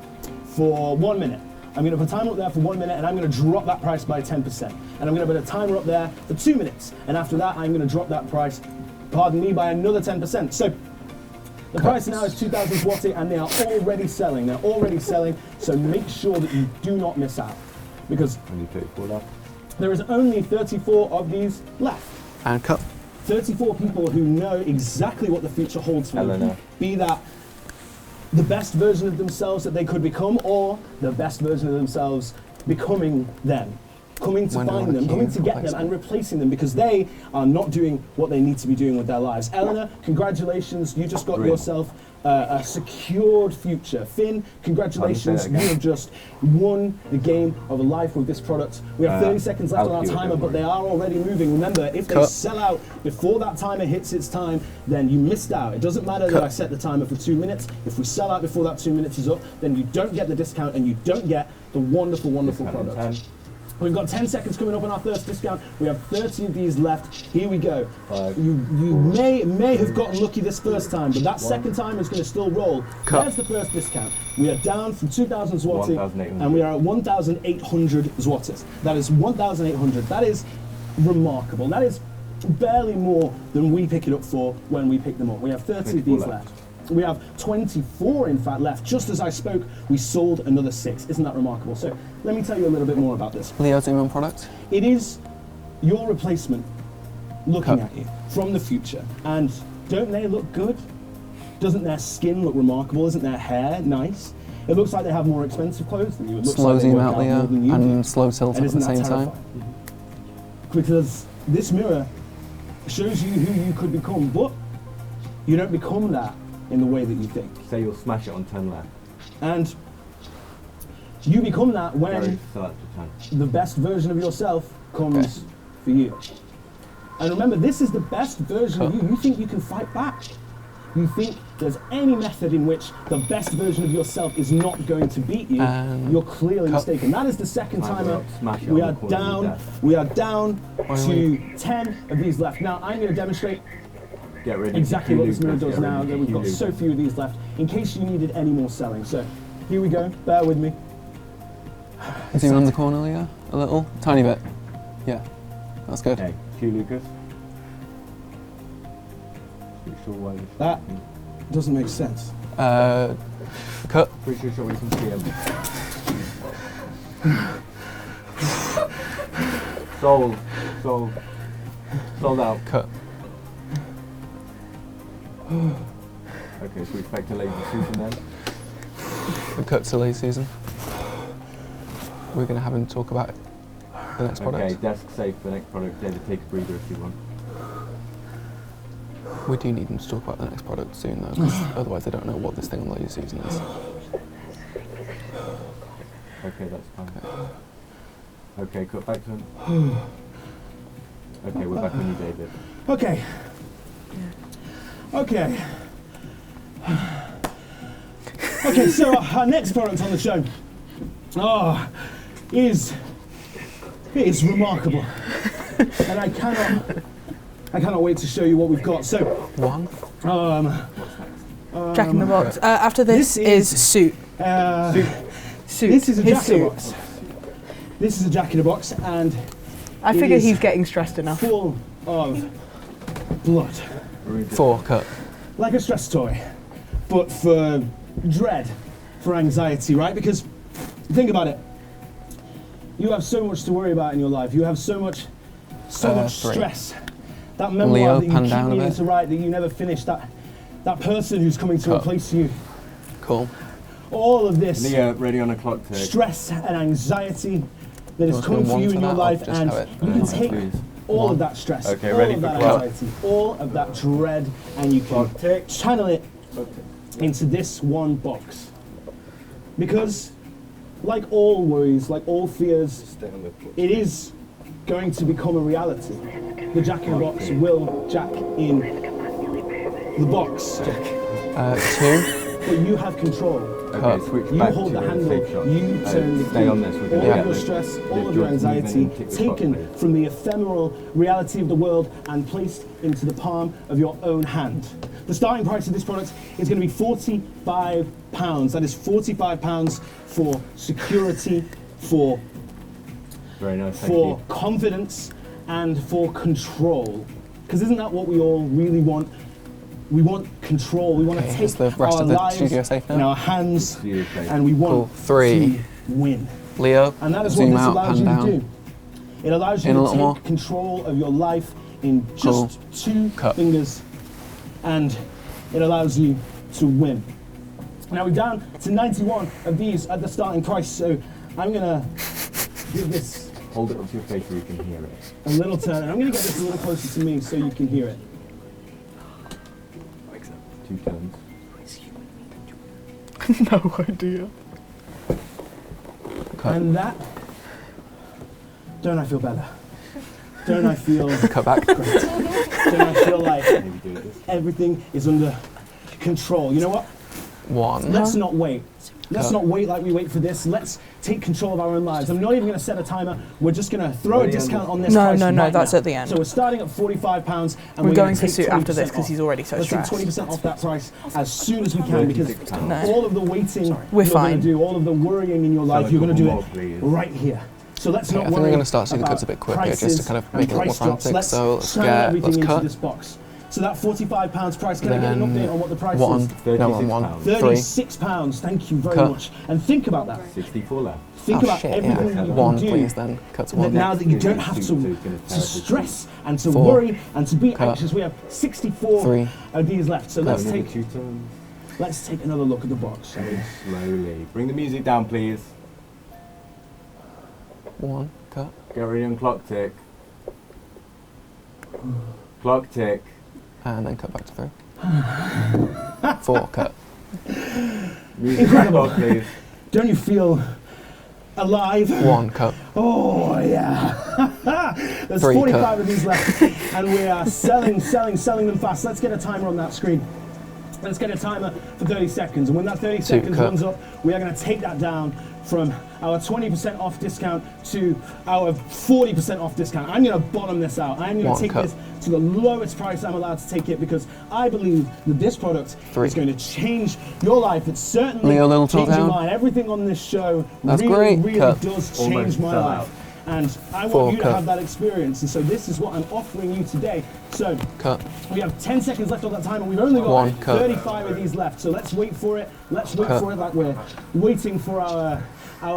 S11: for 1 minute. I'm going to put a timer up there for 1 minute, and I'm going to drop that price by 10%. And I'm going to put a timer up there for 2 minutes, and after that, I'm going to drop that price, pardon me, by another 10%. So the price now is 2,000 zloty, and they are already selling. They're already selling, so make sure that you do not miss out, because
S3: Only 34 left.
S11: there is only 34 of these left.
S8: And cut.
S11: 34 people who know exactly what the future holds for them.
S3: Eleanor.
S11: Be that the best version of themselves that they could become, or the best version of themselves becoming them. Coming to
S10: When do I
S11: find
S10: wanna
S11: them, coming
S10: queue
S11: to get them,
S10: replacement?
S11: and replacing them because they are not doing what they need to be doing with their lives. Eleanor, congratulations, you just got
S3: Brilliant.
S11: yourself a secured future. Finn, congratulations,
S3: Say
S11: you
S3: that again.
S11: have just won the game of a life with this product. We have 30 seconds left
S3: I'll
S11: on our
S3: queue it,
S11: timer,
S3: don't
S11: but
S3: worry.
S11: they are already moving. Remember, if they
S8: Cut.
S11: sell out before that timer hits its time, then you missed out. It doesn't matter that
S8: Cut.
S11: I set the timer for 2 minutes. If we sell out before that 2 minutes is up, then you don't get the discount and you don't get the wonderful, wonderful
S3: Discount in
S11: product.
S3: 10.
S11: We've got 10 seconds coming up on our first discount. We have 30 of these left. Here we go.
S3: 5,
S11: You may have gotten lucky this first time, but that second time is going to still roll.
S8: Cut.
S11: There's the first discount. We are down from 2,000 zloty,
S3: 1,800.
S11: and we are at 1,800 zlotys. That is 1,800. That is remarkable. That is barely more than we pick it up for when we pick them up. We have 30 of
S3: 24
S11: these
S3: left.
S11: left. We have 24, in fact, left. Just as I spoke, we sold another 6. Isn't that remarkable? So let me tell you a little bit more about this.
S10: Leo, zoom in product.
S11: It is your replacement looking
S10: Cut.
S11: at you from the future. And don't they look good? Doesn't their skin look remarkable? Isn't their hair nice? It looks like they have more expensive clothes than you. It looks
S10: Slow
S11: like they
S10: zoom
S11: work
S10: out,
S11: more
S10: Leo,
S11: than you do.
S10: and slow tilt
S11: And
S10: at the
S11: isn't that
S10: same time.
S11: terrifying? Because this mirror shows you who you could become, but you don't become that in the way that you think.
S3: Say you'll smash it on 10 left.
S11: And you become that when
S3: Gary, select to 10.
S11: the best version of yourself comes for you. And remember, this is the best version of you. You think you can fight back. You think there's any method in which the best version of yourself is not going to beat you. You're clearly
S10: cut.
S11: mistaken. That is the second
S3: Timer
S11: timer.
S3: up, smash it
S11: We
S3: on
S11: are
S3: the corner of your
S11: down.
S3: desk.
S11: We are down
S10: Wait.
S11: to 10 of these left. Now I'm going to demonstrate
S3: Get ready.
S11: exactly
S3: for
S11: what this mirror
S3: Lucas,
S11: does
S3: get
S11: now.
S3: ready
S11: That
S3: for
S11: we've got
S3: Lucas.
S11: so few of these left. In case you needed any more selling. So here we go. Bear with me.
S10: Zoom in the corner, Leo. A little. Tiny bit. Yeah. That's good.
S3: Okay, cue Lucas. Pretty sure why this.
S11: That doesn't make sense.
S10: Cut.
S3: Pretty sure we can see him. Sold. Sold. Sold out.
S10: Cut.
S3: Okay, so we expect a lady Susan then.
S10: We cut to late season. We're going to have him talk about the next product.
S3: Okay, desk safe for the next product. David, take a breather if you want.
S10: We do need them to talk about the next product soon though, 'cause otherwise they don't know what this thing on the laser season is.
S3: Okay, that's fine. Okay, cut back to him. Okay, we're back on you, David.
S11: Okay. Okay. Okay, so our next product on the show is remarkable. And I cannot wait to show you what we've got. So
S10: One.
S1: Jack in the Box. After this is Suit. Suit.
S11: This is a
S1: His
S11: Jack in the
S1: suit.
S11: Box. This is a Jack in the Box, and
S1: I
S11: it
S1: figure
S11: is
S1: he's getting stressed enough.
S11: full of blood.
S10: 4 cut.
S11: Like a stress toy, but for dread, for anxiety, right? Because think about it. You have so much to worry about in your life. You have so much
S10: 3.
S11: stress. That memoir
S10: Leo,
S11: that you
S10: pan
S11: keep
S10: down a
S11: needing
S10: bit.
S11: to write that you never finished. That person who's coming to
S10: Cut.
S11: replace you.
S10: Cool.
S11: All of this
S3: Leah, ready on a clock tick.
S11: stress and anxiety that is
S10: Want to
S11: coming
S10: go
S11: for you
S10: one
S11: in
S10: for
S11: your
S10: that, or
S11: life,
S10: just
S11: and
S10: have it?
S11: you can
S3: One,
S11: take
S3: please.
S11: all
S10: One.
S11: of that stress,
S3: Okay,
S11: all
S3: ready
S11: of
S3: for
S11: that
S3: clock.
S11: anxiety, all of that dread, and you can
S3: Clock tick.
S11: channel it into this one box. Because, like all worries, like all fears,
S3: Stay on the clock.
S11: it is going to become a reality. The Jack in the Box will Jack in the box.
S10: 2.
S11: But you have control.
S3: Okay, switch
S11: You
S3: back
S11: hold
S3: to
S11: the
S3: a
S11: handle,
S3: safe shot.
S11: you turn the
S3: Stay
S11: key.
S3: on this. We're
S11: All
S3: gonna
S11: of
S3: get
S11: your
S3: the-
S11: stress,
S3: the
S11: all of your
S3: joints moving
S11: anxiety
S3: and kick the box,
S11: taken
S3: please.
S11: from the ephemeral reality of the world and placed into the palm of your own hand. The starting price of this product is going to be £45. That is £45 for security, for
S3: Very nice, thank
S11: for
S3: you.
S11: confidence, and for control. Because isn't that what we all really want? We want control. We want to
S10: Okay,
S11: take
S10: is the rest
S11: our
S10: of the
S11: lives
S10: studio safe now?
S11: in our hands,
S3: Studio safe.
S11: and we want
S10: Cool. 3.
S11: to win.
S10: Leo,
S11: And that is
S10: zoom
S11: what this
S10: out,
S11: allows
S10: pan
S11: you
S10: down.
S11: to do. It allows you
S10: In a
S11: to
S10: little more.
S11: take control of your life in
S10: Cool.
S11: just 2
S10: Cut.
S11: fingers, and it allows you to win. Now we're down to 91 of these at the starting price, so I'm gonna give this
S3: Hold it up to your face so you can hear it.
S11: a little turn, and I'm gonna get this a little closer to me so you can hear it.
S3: 2 turns.
S1: No idea.
S10: Cut.
S11: And that, don't I feel better? Don't I feel
S10: Cut back.
S11: great? Don't I feel like
S3: Maybe do this.
S11: everything is under control? You know what?
S10: 1.
S11: Let's not wait. Let's
S10: Cut.
S11: not wait like we wait for this. Let's take control of our own lives. I'm not even going to set a timer. We're just going to throw a
S3: Ready on
S11: discount
S3: the-
S11: on this
S1: No,
S11: price
S1: no, no,
S11: right
S1: that's
S11: now.
S1: at the end.
S11: So we're starting at £45, and
S1: We're
S11: we're
S1: going
S11: gonna
S1: for
S11: take
S1: Suit after
S11: 20%
S1: this because
S11: off.
S1: he's already so
S11: Let's take
S1: stressed.
S11: 20% off that price as soon as we can, because
S3: £36.
S1: No.
S11: all of the waiting
S1: We're
S11: you're
S1: fine.
S11: going to do, all of the worrying in your life,
S3: a
S11: you're going to do
S3: couple
S11: it
S3: more, please.
S11: right here. So let's
S10: Okay,
S11: not
S10: I think
S11: worry
S10: we're going to start seeing the
S11: about
S10: cuts a bit quicker just to
S11: prices
S10: kind of
S11: and
S10: make it a little more
S11: price drops.
S10: frantic.
S11: Let's
S10: So let's
S11: channel
S10: get,
S11: everything
S10: let's
S11: into
S10: cut.
S11: this box. So that £45 price, can I get an
S10: Then
S11: update on what the price
S10: 1.
S11: is?
S10: No, 1. 3.
S11: £36, thank you very
S10: Cut.
S11: much. And think about that.
S3: 64 left.
S11: Think
S10: Oh
S11: about
S10: shit,
S11: everything
S10: yeah.
S11: you can
S10: 1,
S11: do.
S10: please, then. Cut to
S11: That
S10: 1.
S11: now that you
S3: Next
S11: don't
S3: is
S11: have
S3: suit,
S11: to,
S3: so it's gonna
S11: to
S3: tell us
S11: stress and to
S10: 4.
S11: worry and to be
S10: Cut.
S11: anxious, we have 64
S10: 3.
S11: of these left. So
S10: Cut.
S3: Another 2 turns.
S11: let's take another look at the box, shall we?
S3: Slowly. Bring the music down, please.
S10: 1. Cut.
S3: Get ready on clock tick. Clock tick.
S10: And then cut back to 3. 4. Cut.
S3: Music back on, please.
S11: Don't you feel alive?
S10: 1. Cut.
S11: Oh yeah. There's
S10: 3
S11: 45
S10: cut.
S11: of these left, and we are selling them fast. Let's get a timer on that screen. Let's get a timer for 30 seconds, and when that 30 seconds
S10: cut.
S11: runs up, we are going to take that down from our 20% off discount to our 40% off discount. I'm going to bottom this out. I'm going
S10: 1
S11: to take
S10: cut.
S11: this to the lowest price I'm allowed to take it, because I believe that this product
S10: 3.
S11: is going to change your life. It's certainly
S10: Leo, little tilt
S11: changing
S10: down.
S11: mine. Everything on this show
S10: That's
S11: really,
S10: great.
S11: really
S10: Cut.
S11: does
S3: Almost
S11: change my
S3: fell
S11: life.
S3: out.
S11: And I
S10: 4
S11: want you to
S10: cut.
S11: have that experience. And so this is what I'm offering you today. So
S10: Cut.
S11: we have 10 seconds left on that timer. We've only got
S10: 1 cut.
S11: 35 of these left. So let's wait for it. Let's wait
S10: Cut.
S11: for it like we're waiting for our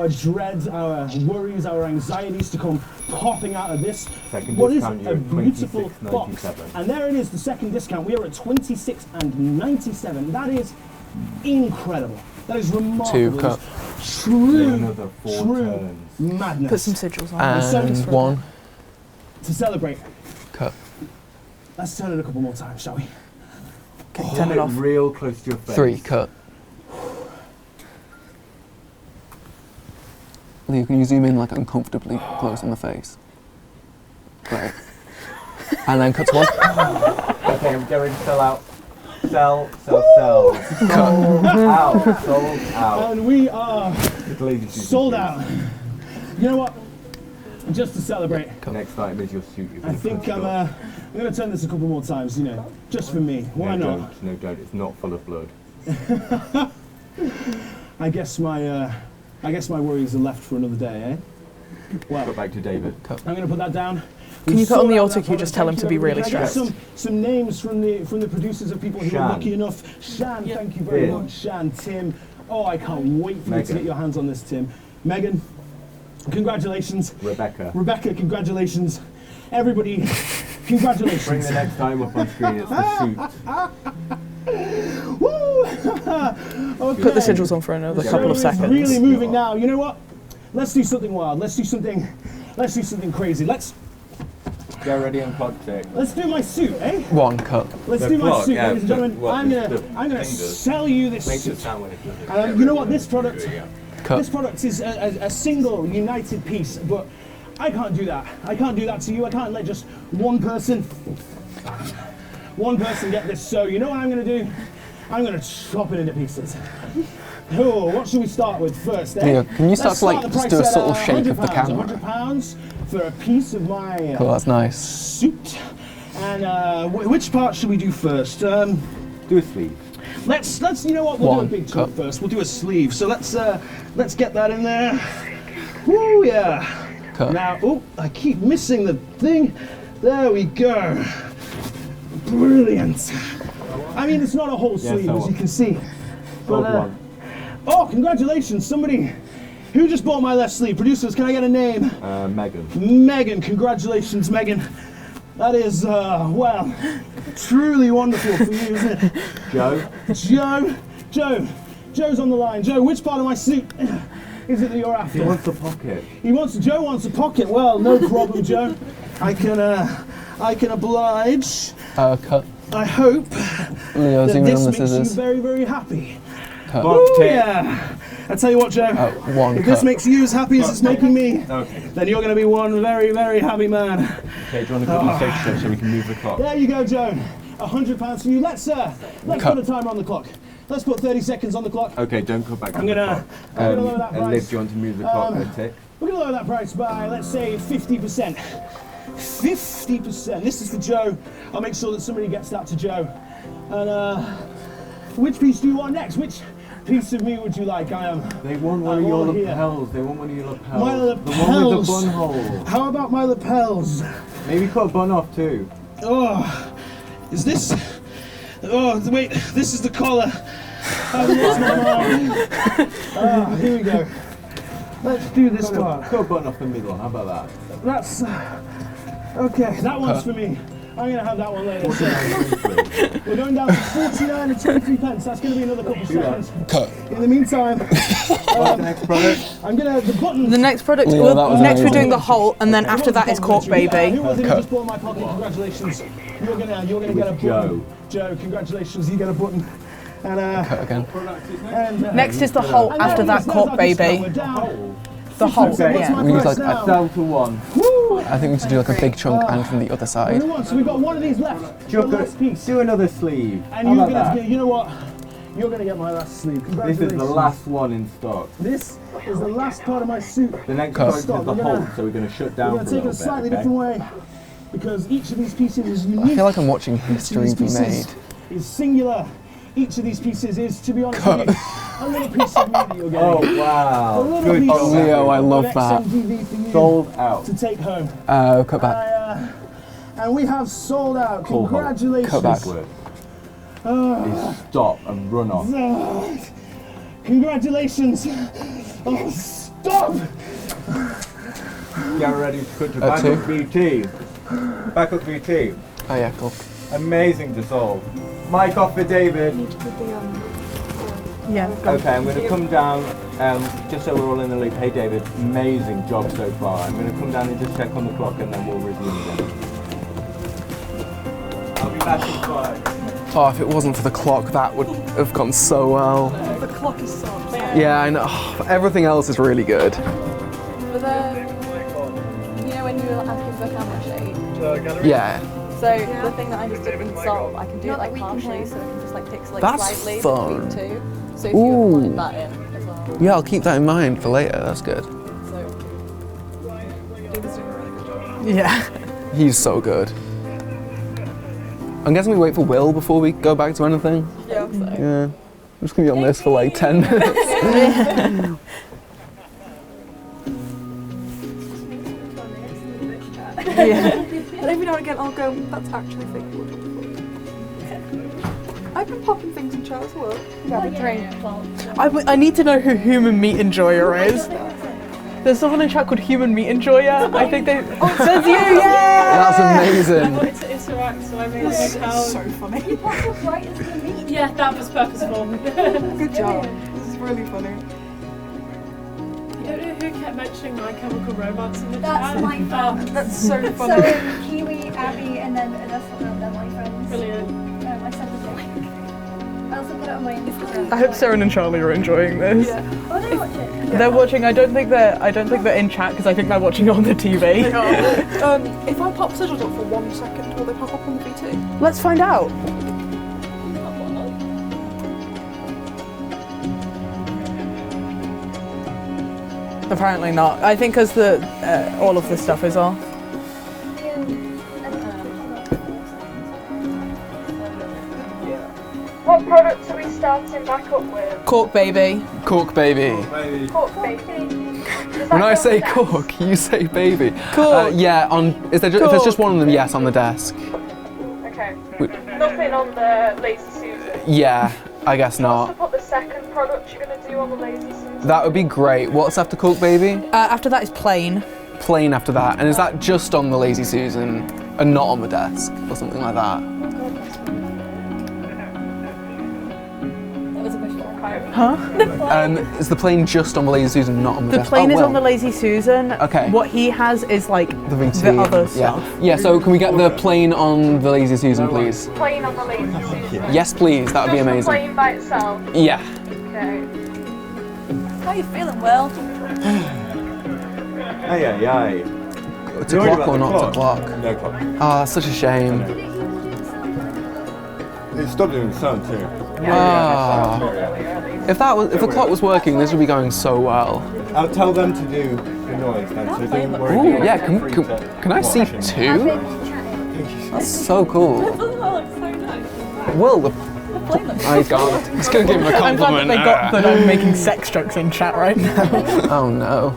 S11: dread, our worries, our anxieties to come popping out of this.
S3: Second
S11: What is
S3: discount, you're
S11: a
S3: at
S11: beautiful box.
S3: 26.97.
S11: And there it is, the second discount. We are at 26.97. That is incredible. That is remarkable.
S10: 2 cut.
S11: True,
S3: Another 4
S11: true
S3: turns.
S11: madness.
S1: Put some sigils on.
S10: And 1.
S11: To celebrate,
S10: Cut.
S11: let's turn it a couple more times, shall we?
S1: Okay,
S3: Hold
S1: turn it
S3: it
S1: off.
S3: real close to your face.
S10: 3, cut. Leo, can you zoom in like uncomfortably close on the face? Great. And then cut to 1.
S3: Okay, I'm going to sell out. Sell. Sold out. Sold out.
S11: And we are
S3: It's lazy suit.
S11: sold out. You know what? Just to celebrate,
S3: Next item is your suit.
S11: I think I'm going to turn this a couple more times, you know, just for me. Why
S3: no,
S11: not?
S3: No, don't. It's not full of blood.
S11: I guess my worries are left for another day, eh? Well,
S3: Go back to David.
S11: I'm going to put that down.
S1: Can you put on the auto
S11: cue?
S1: cue, just tell him to be really stressed?
S11: Some names from the producers of people who
S3: Shan.
S11: are lucky enough. Shan, thank you very
S3: Tim.
S11: much. Shan, Tim. Oh, I can't wait for you to
S3: Megan.
S11: get your hands on this, Tim. Megan, congratulations.
S3: Rebecca.
S11: Rebecca, congratulations. Everybody, congratulations.
S3: Bring the next time up on screen. It's the suit.
S11: Woo! Okay.
S1: Put the sigils on for another couple of
S11: So it's
S1: seconds.
S11: really moving now. You know what? Let's do something wild. Let's do something crazy. Let's
S3: Get ready and clock tick.
S11: do my suit, eh?
S10: 1, cut.
S11: Let's
S3: The
S11: do my
S3: clock,
S11: suit,
S3: yeah,
S11: ladies and
S3: the-
S11: gentlemen.
S3: what
S11: I'm
S3: the
S11: gonna
S3: thing does.
S11: sell you this
S3: Makes
S11: suit.
S3: it sound when it does it.
S11: You know what? This product,
S10: Cut.
S11: this product is a single, united piece. But I can't do that. I can't do that to you. I can't let just one person get this. So you know what I'm gonna do? I'm gonna chop it into pieces. Oh, what should we start with first? Eh?
S10: Leo, can you start
S11: Let's
S10: to like
S11: the
S10: just
S11: price
S10: do a
S11: at,
S10: subtle shake of the
S11: £100,
S10: camera?
S11: £100 for a piece of my
S10: Cool, that's nice.
S11: suit. And which part should we do first?
S3: Do a sleeve.
S11: Let's you know what? We'll do a
S10: 1,
S11: big chunk
S10: cut.
S11: first. We'll do a sleeve. So let's get that in there. Woo, yeah.
S10: Cut.
S11: Now, oh, I keep missing the thing. There we go. Brilliant. I mean, it's not a whole sleeve,
S3: so
S11: as
S3: what?
S11: you can see.
S3: Fold
S11: But,
S3: one.
S11: oh, congratulations! Somebody who just bought my left sleeve. Producers, can I get a name?
S3: Megan.
S11: Megan. Congratulations, Megan. That is, well, truly wonderful for you, isn't it? Joe's on the line. Joe, which part of my suit is it that you're after?
S3: He wants the pocket.
S11: Joe wants a pocket. Well, no problem, Joe. I can oblige.
S10: Cut.
S11: I hope
S10: Leo,
S11: that
S10: zoom in
S11: this
S10: on the
S11: makes you
S10: scissors.
S11: very, very happy.
S10: Cut.
S11: Oh yeah. I tell you what, Joe.
S10: 1,
S11: If this
S10: cut.
S11: makes you as happy as it's making me,
S3: Okay.
S11: then you're going to be one very, very happy man.
S3: Okay, do you want to put on the safe step so we can move the clock?
S11: There you go, Joe. £100 for you. Let's
S10: Cut.
S11: put a timer on the clock. Let's put 30 seconds on the clock.
S3: Okay, don't go back.
S11: I'm
S3: on the
S11: gonna lower that
S3: clock. And Liv,
S11: price.
S3: do you want to move the clock a tick?
S11: We're gonna lower that price by, let's say, 50%. 50%. This is for Joe. I'll make sure that somebody gets that to Joe. And which piece do you want next? Which piece of me would you like?
S3: They want one
S11: I'm
S3: of your
S11: all here.
S3: lapels. They want one of your lapels.
S11: My
S3: The one with
S11: lapels.
S3: the bun hole.
S11: How about my lapels?
S3: Maybe cut a bun off too.
S11: Oh, is this? Oh, wait, this is the collar. I've lost my mind. Here we go. Let's do this part.
S3: Cut a bun off the middle. How about that?
S11: That's okay. That one's for me. I'm gonna have that one later. So we're going down to 49 and 23 pence. That's gonna be another couple seconds.
S10: Cut.
S11: In the meantime,
S3: What's the next product?
S11: I'm gonna the buttons.
S1: The next product,
S10: Leo, that was
S1: next we're
S10: amazing.
S1: doing the Holt, and then after that is Cork
S11: Who
S1: Baby.
S11: was it who just bought my pocket? Congratulations. You're gonna get a button.
S3: Joe.
S11: Joe, congratulations. You get a button. And
S10: Cut again.
S1: Next is the Holt,
S11: and
S1: after
S11: there's
S1: that Cork
S11: our
S1: Baby.
S11: discount. We're down.
S1: The Holt,
S11: So what's my
S1: yeah.
S10: We need
S11: price
S10: like
S11: now?
S3: Sell to one.
S11: Woo!
S10: I think we should do like a big chunk and from the other side.
S11: You know what? So we've got one of these left. The last piece.
S3: Do another sleeve.
S11: And
S3: How
S11: you're
S3: about
S11: gonna
S3: that?
S11: get, you know what? You're gonna get my last sleeve.
S3: This
S11: Congratulations.
S3: is the last one in stock.
S11: This is the last part of my suit.
S3: The next
S10: Cut.
S3: product is
S11: Stop.
S3: the
S11: We're gonna-
S3: Holt, so we're going to shut
S11: We're
S3: down
S11: gonna
S3: for a
S11: take it
S3: little
S11: a slightly
S3: bit.
S11: different way because each of these pieces is
S10: I
S11: unique.
S10: feel like I'm watching
S11: Each of
S10: history
S11: these
S10: be
S11: pieces
S10: made.
S11: is singular. Each of these pieces is, to be honest with you, a little piece of me that you're getting.
S3: Oh wow!
S11: A little
S3: Good
S11: piece
S3: job.
S10: Leo, I
S11: of
S10: love that.
S11: XMDV for you
S3: Sold out.
S11: to take home.
S10: Cut back.
S11: And we have sold out.
S3: Cool.
S11: Congratulations.
S10: Cut back.
S3: Is stop and run off.
S11: Congratulations. Oh, stop.
S3: Get ready to cut to
S10: Two.
S3: backup BT. Backup BT.
S10: Oh yeah, cool.
S3: Amazing to solve. Mic off for David.
S1: Yeah.
S3: Okay, I'm going to come down, just so we're all in the loop. Hey David, amazing job so far. I'm going to come down and just check on the clock and then we'll resume again. I'll be back in 5.
S10: Oh, if it wasn't for the clock, that would have gone so well.
S5: The clock is so upset.
S10: Yeah, I know. Oh, everything else is really good.
S9: But you know when you were asking for camera shade?
S10: Yeah.
S9: So the thing that I just didn't solve, I can do it like partially, so I can just like pixelate
S10: That's
S9: slightly
S10: fun.
S9: between two. So if
S10: Ooh.
S9: you wanted that in as well.
S10: Yeah, I'll keep that in mind for later. That's good.
S9: So David's doing a really good job.
S1: Yeah.
S10: He's so good. I'm guessing we wait for Will before we go back to anything.
S9: Yeah, I'm sorry.
S10: Yeah. I'm just gonna be on this for like 10 minutes.
S5: Yeah. And every now and again I'll go, that's actually fake wood. I've been popping things in chat as well.
S1: I need to know who Human Meat Enjoyer is. There's someone in chat called Human Meat Enjoyer. I think they. Oh, it says you! Yeah!
S10: That's amazing.
S4: I wanted to interact, so I made an account.
S5: So funny.
S9: You popped up right as the meat.
S4: Yeah, that was purposeful.
S5: Good job. This is really funny.
S4: I don't know who kept mentioning My Chemical Romance in the
S9: That's
S4: chat.
S9: my friend.
S5: That's so
S9: So
S5: funny.
S9: Kiwi, Abby, and then Vanessa, they're my friends.
S4: Brilliant.
S9: I sent them the link. I also put it on my Instagram.
S1: I hope Saren and Charlie are enjoying this.
S5: Yeah.
S9: Oh, they watch it.
S1: They're watching. I don't think they're in chat because I think they're watching it on the TV.
S5: If I pop sigils up for 1 second, will they pop up on the VT?
S1: Let's find out. Apparently not. I think because the all of the stuff is off.
S4: What products are we starting back up with?
S1: Cork baby.
S10: Cork baby.
S4: Cork baby.
S10: When I say cork, you say baby.
S1: Cork.
S10: Yeah, if there's just one of them, yes, on the desk.
S4: Okay. Nothing on the Lazy Susan.
S10: Yeah, I guess
S4: To
S10: not.
S4: put the second product you're going to do on the Lazy Susan.
S10: That would be great. What's after cork baby?
S1: After that is plain.
S10: Plain after that. And is that just on the Lazy Susan and not on the desk or something like that?
S9: That was a question.
S1: Huh?
S10: Is the plane just on the Lazy Susan, not on the
S1: The
S10: desk?
S1: plain
S10: Oh,
S1: is
S10: well.
S1: on the Lazy Susan.
S10: Okay.
S1: What he has is like
S10: The VT.
S1: the other
S10: Yeah.
S1: stuff.
S10: Yeah, so can we get the plane on the Lazy Susan, please?
S4: Plain on the Lazy Susan.
S10: Yes, please. That would be
S4: Just the
S10: amazing.
S4: plain by itself.
S10: Yeah.
S4: Okay.
S9: How are you feeling, Will?
S3: Aye, aye.
S10: To clock or not to clock?
S3: No clock.
S10: Ah, such a shame.
S3: It stopped doing sound too.
S10: Ah. If the clock was working, this would be going so well.
S3: I'll tell them to do the noise then, so don't worry.
S10: Ooh, yeah. Can I see two? That's so cool. Will, the I can't. He's gonna give him a
S1: I'm glad that
S10: compliment.
S1: they got that I'm making sex jokes in chat right now.
S10: Oh no.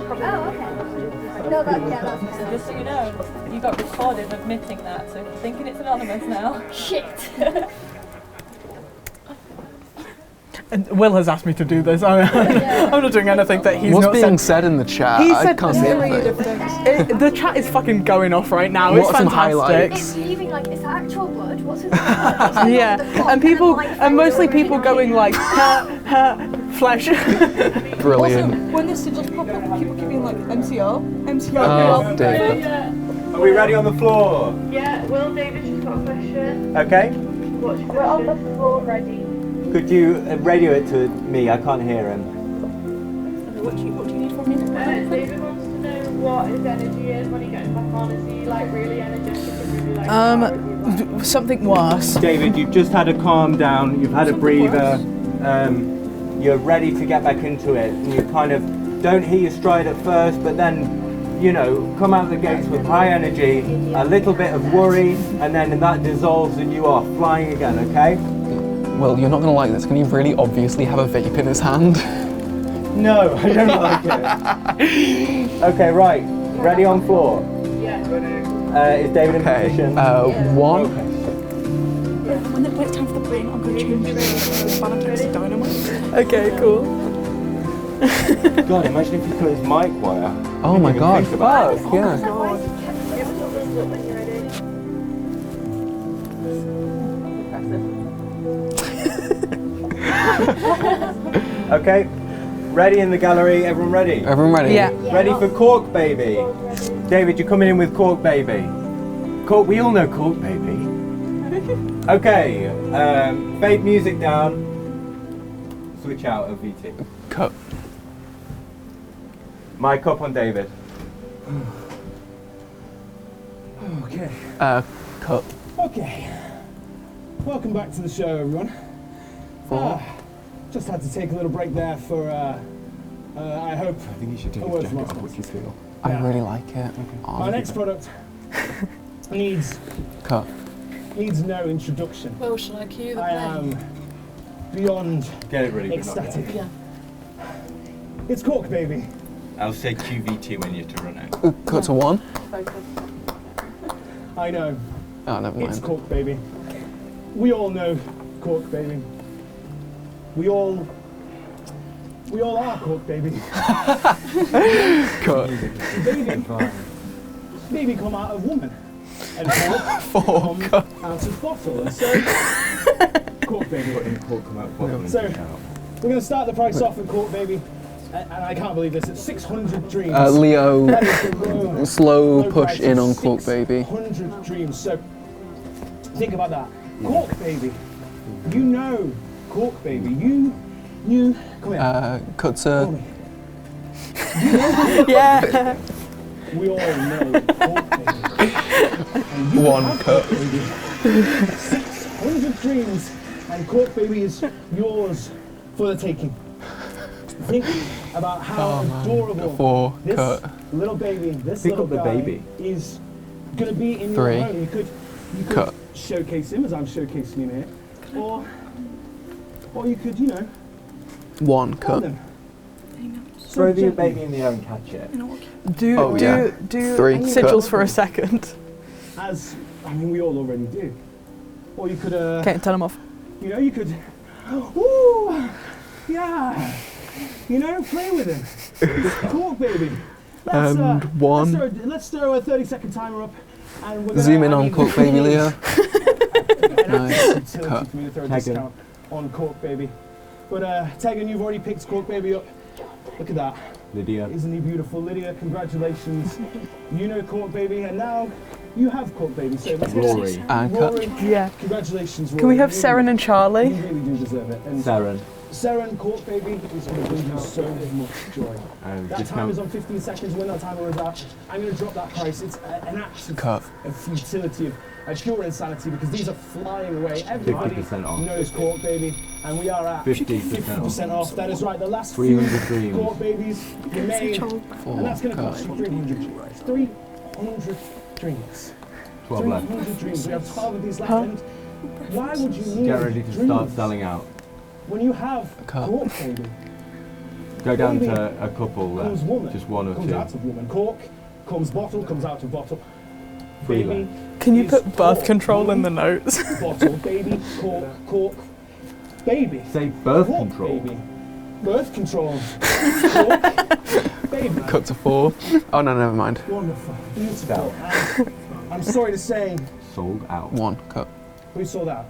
S9: Oh, okay. No, that's
S12: Just so you know, you got recorded admitting that, so if you're thinking it's anonymous now. Shit!
S1: And Will has asked me to do this. I'm not doing anything that he's
S10: What's
S1: not
S10: being
S1: said.
S10: said in the chat?
S1: He
S10: I
S1: said
S10: can't see anything.
S1: The chat is fucking going off right now.
S10: What
S1: It's
S10: are some
S1: fantastic.
S10: highlights?
S9: It's leaving like, it's actual blood. What's his
S1: Yeah, and people, and mostly people going like, flesh.
S10: Brilliant.
S5: Also, when the sigils pop up, people keep being like, MCR? MCR?
S10: Oh, David.
S3: Are we ready on the floor?
S4: Yeah, Will David just got a question.
S3: Okay.
S4: What's your question? We're on the floor ready.
S3: Could you radio it to me? I can't hear him.
S5: What do you need from me?
S4: David wants to know what his energy is when he gets back on. Is he like really energetic and really like
S1: Something worse.
S3: David, you've just had a calm down. You've had a breather. You're ready to get back into it. And you kind of don't hit your stride at first, but then, you know, come out the gates with high energy, a little bit of worry, and then that dissolves and you are flying again, okay?
S10: Well, you're not gonna like this. Can he really obviously have a vape in his hand?
S3: No, I don't like it. Okay, right. Ready on floor?
S4: Yeah.
S3: Is David in position?
S10: One.
S5: When it's time for the brain, I'm going to change the Valentine's Dynamite.
S1: Okay, cool.
S3: God, imagine if you cut his mic wire.
S10: Oh my god.
S3: Think about it.
S10: Fuck, yeah.
S3: Okay, ready in the gallery, everyone ready?
S10: Everyone ready?
S1: Yeah.
S3: Ready for Cork Baby? David, you're coming in with Cork Baby. Cork, we all know Cork Baby. Okay, fade music down. Switch out of VT.
S10: Cut.
S3: Mic up on David.
S11: Okay.
S10: Cut.
S11: Okay. Welcome back to the show, everyone. Just had to take a little break there for, I hope. I think you should take his jacket off. What do you feel?
S10: I really like it.
S11: Our next product needs no introduction.
S9: Well, shall I cue the
S11: I am beyond
S3: Get it ready, but not
S11: ecstatic.
S3: yet.
S9: Yeah.
S11: It's Cork, baby.
S3: I'll say QVT when you're to run it.
S10: Cut to 1.
S11: I know.
S10: Oh, never mind.
S11: It's Cork, baby. We all know Cork, baby. We all are Cork, baby.
S10: Cut.
S11: Baby come out of woman. And Cork come out of bottle. And so, Cork, baby.
S3: Cork come out of bottle.
S11: So, we're going to start the price off at Cork, baby. And I can't believe this, it's 600 dreams.
S10: Leo,
S11: That is the low
S10: slow push
S11: price
S10: in
S11: of
S10: on Cork, baby.
S11: 600 dreams. So, think about that. Cork, baby. You know Cork, baby. You, come here.
S10: Cut to...
S11: Yeah. We all know Cork, baby. And you
S10: 1
S11: have
S10: cut.
S11: Cork, baby. 600 dreams, and Cork, baby is yours for the taking. Think about how adorable
S10: 4
S11: this
S10: cut.
S11: little baby, this
S3: Pick
S11: little
S3: up the
S11: guy
S3: baby.
S11: is going to be in
S10: 3
S11: your home. You could
S10: cut.
S11: showcase him as I'm showcasing him here, or you could,
S10: 1
S11: hold
S10: cut.
S11: him.
S3: Throw the
S11: gently.
S3: baby in the air and catch it.
S1: Do
S10: Oh, yeah.
S1: do
S10: 3
S1: sigils
S10: cut.
S1: for a second.
S11: As we all already do, or you could
S1: Okay, turn them off.
S11: you could, ooh, yeah, play with him. Cork, baby. Let's throw a 30-second timer up, and we're
S10: Zoom in on Cork, baby, Leo.
S11: Nice.
S10: Cut.
S11: For me to throw a discount on Cork, baby. But Tegan, you've already picked Cork, baby up. Look at that.
S3: Lydia.
S11: Isn't he beautiful? Lydia, congratulations. You know Cork, baby, and now you have Cork, baby. So let's get
S3: Rory.
S10: And cut.
S11: Rory,
S1: Yeah.
S11: congratulations, Rory.
S1: Can we have
S11: You
S1: Seren and Charlie?
S11: You really do deserve it. And
S3: Seren.
S11: Seren, Cork, baby, is going to bring you so much joy. That time is on 15 seconds. When that timer runs out, I'm going to drop that price. It's an act of futility, of pure insanity, because these are flying away. Everybody
S3: 50% off.
S11: knows Cork, baby, and we are at
S3: 50%
S11: off. That is right. The last few
S3: 300 dreams.
S11: Cork babies remain, and that's going to cost you 300 dreams.
S3: 12 left.
S11: 300 dreams. We have 12 of these left. And why would you need
S3: Get ready to
S11: dreams
S3: start selling out.
S11: when you have Cork, baby?
S3: Go down
S11: Baby
S3: to a couple
S11: comes
S3: left.
S11: woman,
S3: Just 1 or
S11: comes
S3: 2.
S11: out of woman. Cork comes bottle, comes out of bottle.
S3: 3
S11: Baby
S3: left.
S1: Can you
S11: is
S1: put birth
S11: Cork.
S1: control in the notes?
S11: Bottle, baby, cork, baby.
S3: Say birth
S11: Cork,
S3: control.
S11: baby. Birth control. Cork, baby.
S10: Cut to 4. Oh, no, never mind.
S11: Wonderful, beautiful. And I'm sorry to say,
S3: Sold out.
S10: 1 cut.
S11: we sold out.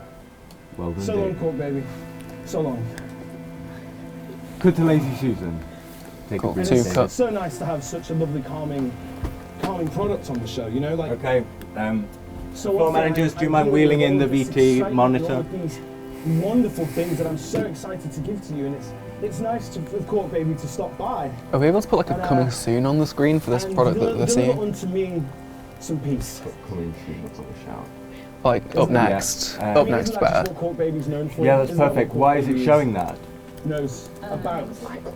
S3: Well done.
S11: So long,
S3: Dave.
S11: Cork, baby. So long.
S3: Cut to Lazy Susan. Take
S10: Cool.
S3: a breath.
S10: 2
S11: It's
S10: cut.
S11: so nice to have such a lovely, calming product on the show. Like.
S3: Okay.
S11: So
S3: Floor
S11: often
S3: managers,
S11: I
S3: do you mind
S11: deal
S3: wheeling
S11: with
S3: in
S11: all
S3: the
S11: this
S3: VT
S11: excitement,
S3: monitor?
S11: all of these wonderful things that I'm so excited to give to you, and it's nice to, with Cork, baby, to stop by.
S10: Are we able to put like a
S11: And,
S10: coming soon on the screen for this
S11: and
S10: product that they're
S11: deliver
S10: seeing?
S11: unto me some peace.
S3: Coming soon, I'll shout.
S10: Like up
S11: Isn't that-
S10: next.
S3: Yeah.
S10: Up
S11: I mean,
S10: next
S11: isn't that
S10: better.
S11: just what Cork baby's known for?
S3: Yeah, that's
S11: Isn't that what
S3: perfect.
S11: Cork
S3: Why is
S11: Baby
S3: it showing that?
S11: knows about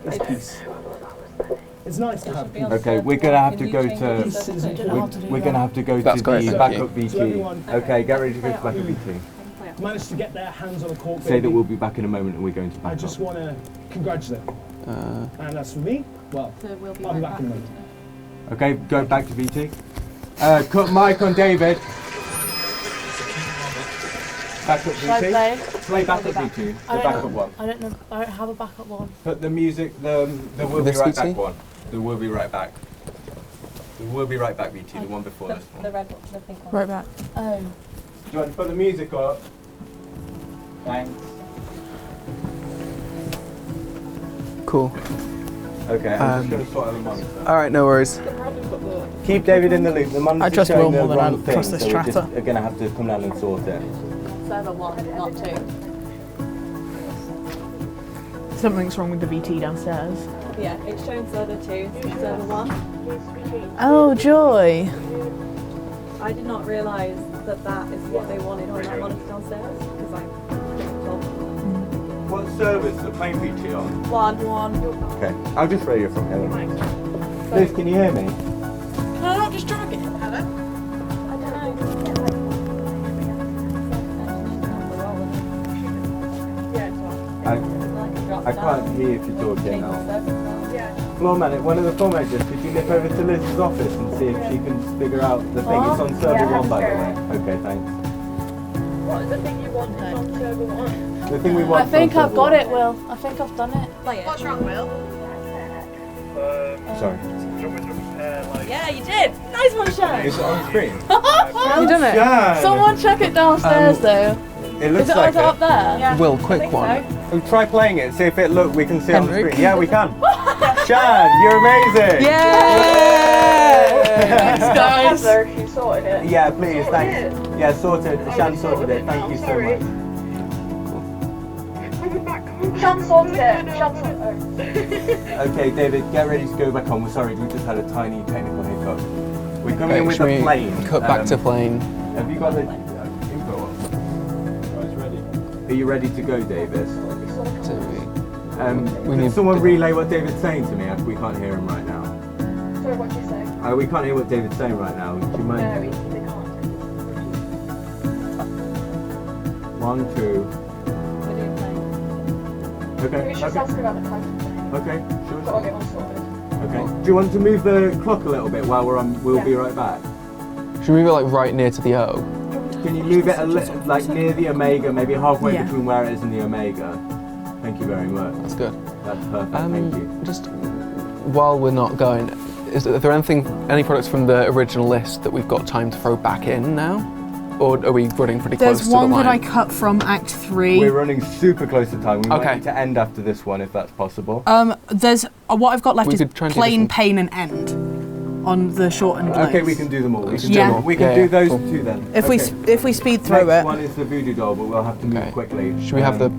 S11: is peace. It's nice to have peace.
S3: Okay, we're gonna have to go
S11: Peace is
S3: to.
S11: important.
S3: We're gonna have to go
S10: That's
S3: to
S10: great,
S3: the
S10: thank you.
S3: backup
S11: So
S3: VT.
S11: everyone-
S3: Okay, get ready to go to backup VT.
S11: Managed to get their hands on a Cork baby.
S3: Say that we'll be back in a moment and we're going to
S11: I
S3: backup.
S11: just want to congratulate them. And as for me, well, I'll be back in a moment.
S3: Okay, go back to VT. Cut mic on David. Backup
S9: Shall I
S3: VT.
S9: play?
S3: Play backup VT. The backup one.
S9: I don't know. I don't have a backup one.
S3: Put the music. The we'll be
S10: This
S3: right
S10: VT?
S3: back one. The we'll be right back. The we'll be right back VT. The one before this one.
S12: The red one, the pink one.
S1: Right back.
S9: Oh.
S3: Do you want to put the music up? Thanks.
S10: Cool.
S3: Okay, I'm just going to sort out the monitor.
S10: Alright, no worries.
S3: Keep David in the loop. The monitor's
S1: I trust
S3: showing
S1: Will more
S3: the
S1: than I
S3: wrong thing,
S1: trust this
S3: so we're
S1: chatter.
S3: just going to have to come down and sort it.
S12: server 1, not 2.
S1: Something's wrong with the VT downstairs.
S12: Yeah, it's showing server 2, server 1.
S1: Oh, joy.
S12: I did not realise that that is what they wanted on that monitor downstairs, because I didn't tell them.
S3: What service the plane VT on?
S12: 1.
S3: Okay, I'll just radio from here. Liz, can you hear me?
S5: Can I not just drag it? Hello?
S12: I don't know.
S3: I can't hear if you're talking now. Floor manager, one of the floor managers, could you nip over to Liz's office and see if she can figure out the thing? It's on server 1, by the way. Okay, thanks.
S4: What is the thing you want on server 1?
S3: The thing we want.
S1: I think I've got it, Will. I think I've done it.
S5: What's wrong, Will?
S3: Sorry.
S12: Yeah, you did! Nice one, Shan!
S3: Is it on screen?
S1: You done it?
S3: Shan!
S1: Someone check it downstairs, though.
S3: It looks
S1: Is it
S3: like
S1: up there?
S12: Yeah.
S10: Will, quick one.
S3: We'll try playing it, see if it we can see it on the
S1: Henrik.
S3: screen. Yeah, we can. Shan, you're amazing!
S1: Yay! Thanks, guys.
S4: Heather, she sorted it.
S3: Yeah, please,
S4: Sorted
S3: thanks.
S4: it?
S3: Yeah, sorted. Shan
S4: you
S3: sorted it. Thank
S4: now,
S3: you so
S4: sorry.
S3: much.
S4: Shan sorted it. Shan sorted it.
S3: Okay, David, get ready to go back on. We're sorry, we just had a tiny technical hiccup. We're coming
S10: Okay,
S3: in with
S10: should
S3: the
S10: we
S3: plane.
S10: cut back to plane?
S3: Have you got the info up? Are you ready to go, David?
S10: We
S3: Can
S10: need
S3: someone relay what David's saying to me? We can't hear him right now.
S4: Sorry, what'd you say?
S3: We can't hear what David's saying right now. Do you mind?
S4: No, they can't.
S3: 1, 2. Okay.
S4: We should ask about the time.
S3: Okay. Sure.
S4: Got to get one sorted.
S3: Okay. Do you want to move the clock a little bit while we're on? We'll be right back.
S10: Should we move it like right near to the O?
S3: Can you move it like near the omega, maybe halfway
S1: Yeah.
S3: between where it is and the omega? Thank you very much.
S10: That's good.
S3: That's perfect. Thank you.
S10: Just while we're not going, is there any products from the original list that we've got time to throw back in now? Or are we running pretty close to the line?
S1: There's one that I cut from Act 3.
S3: We're running super close to time. We might
S10: Okay.
S3: need to end after this one if that's possible.
S1: There's what I've got left
S10: We
S1: is
S10: could try and do
S1: plain,
S10: this
S1: pain, and end on the shortened list.
S3: Okay, we can do them all. We can,
S1: Yeah.
S3: do, them all. We can
S10: Yeah,
S3: do
S10: yeah,
S3: those
S10: cool.
S3: two then.
S1: If
S3: Okay.
S1: we speed through
S3: Next
S1: it.
S3: one is the voodoo doll, but we'll have to move
S10: Okay.
S3: quickly.
S10: Should we have the...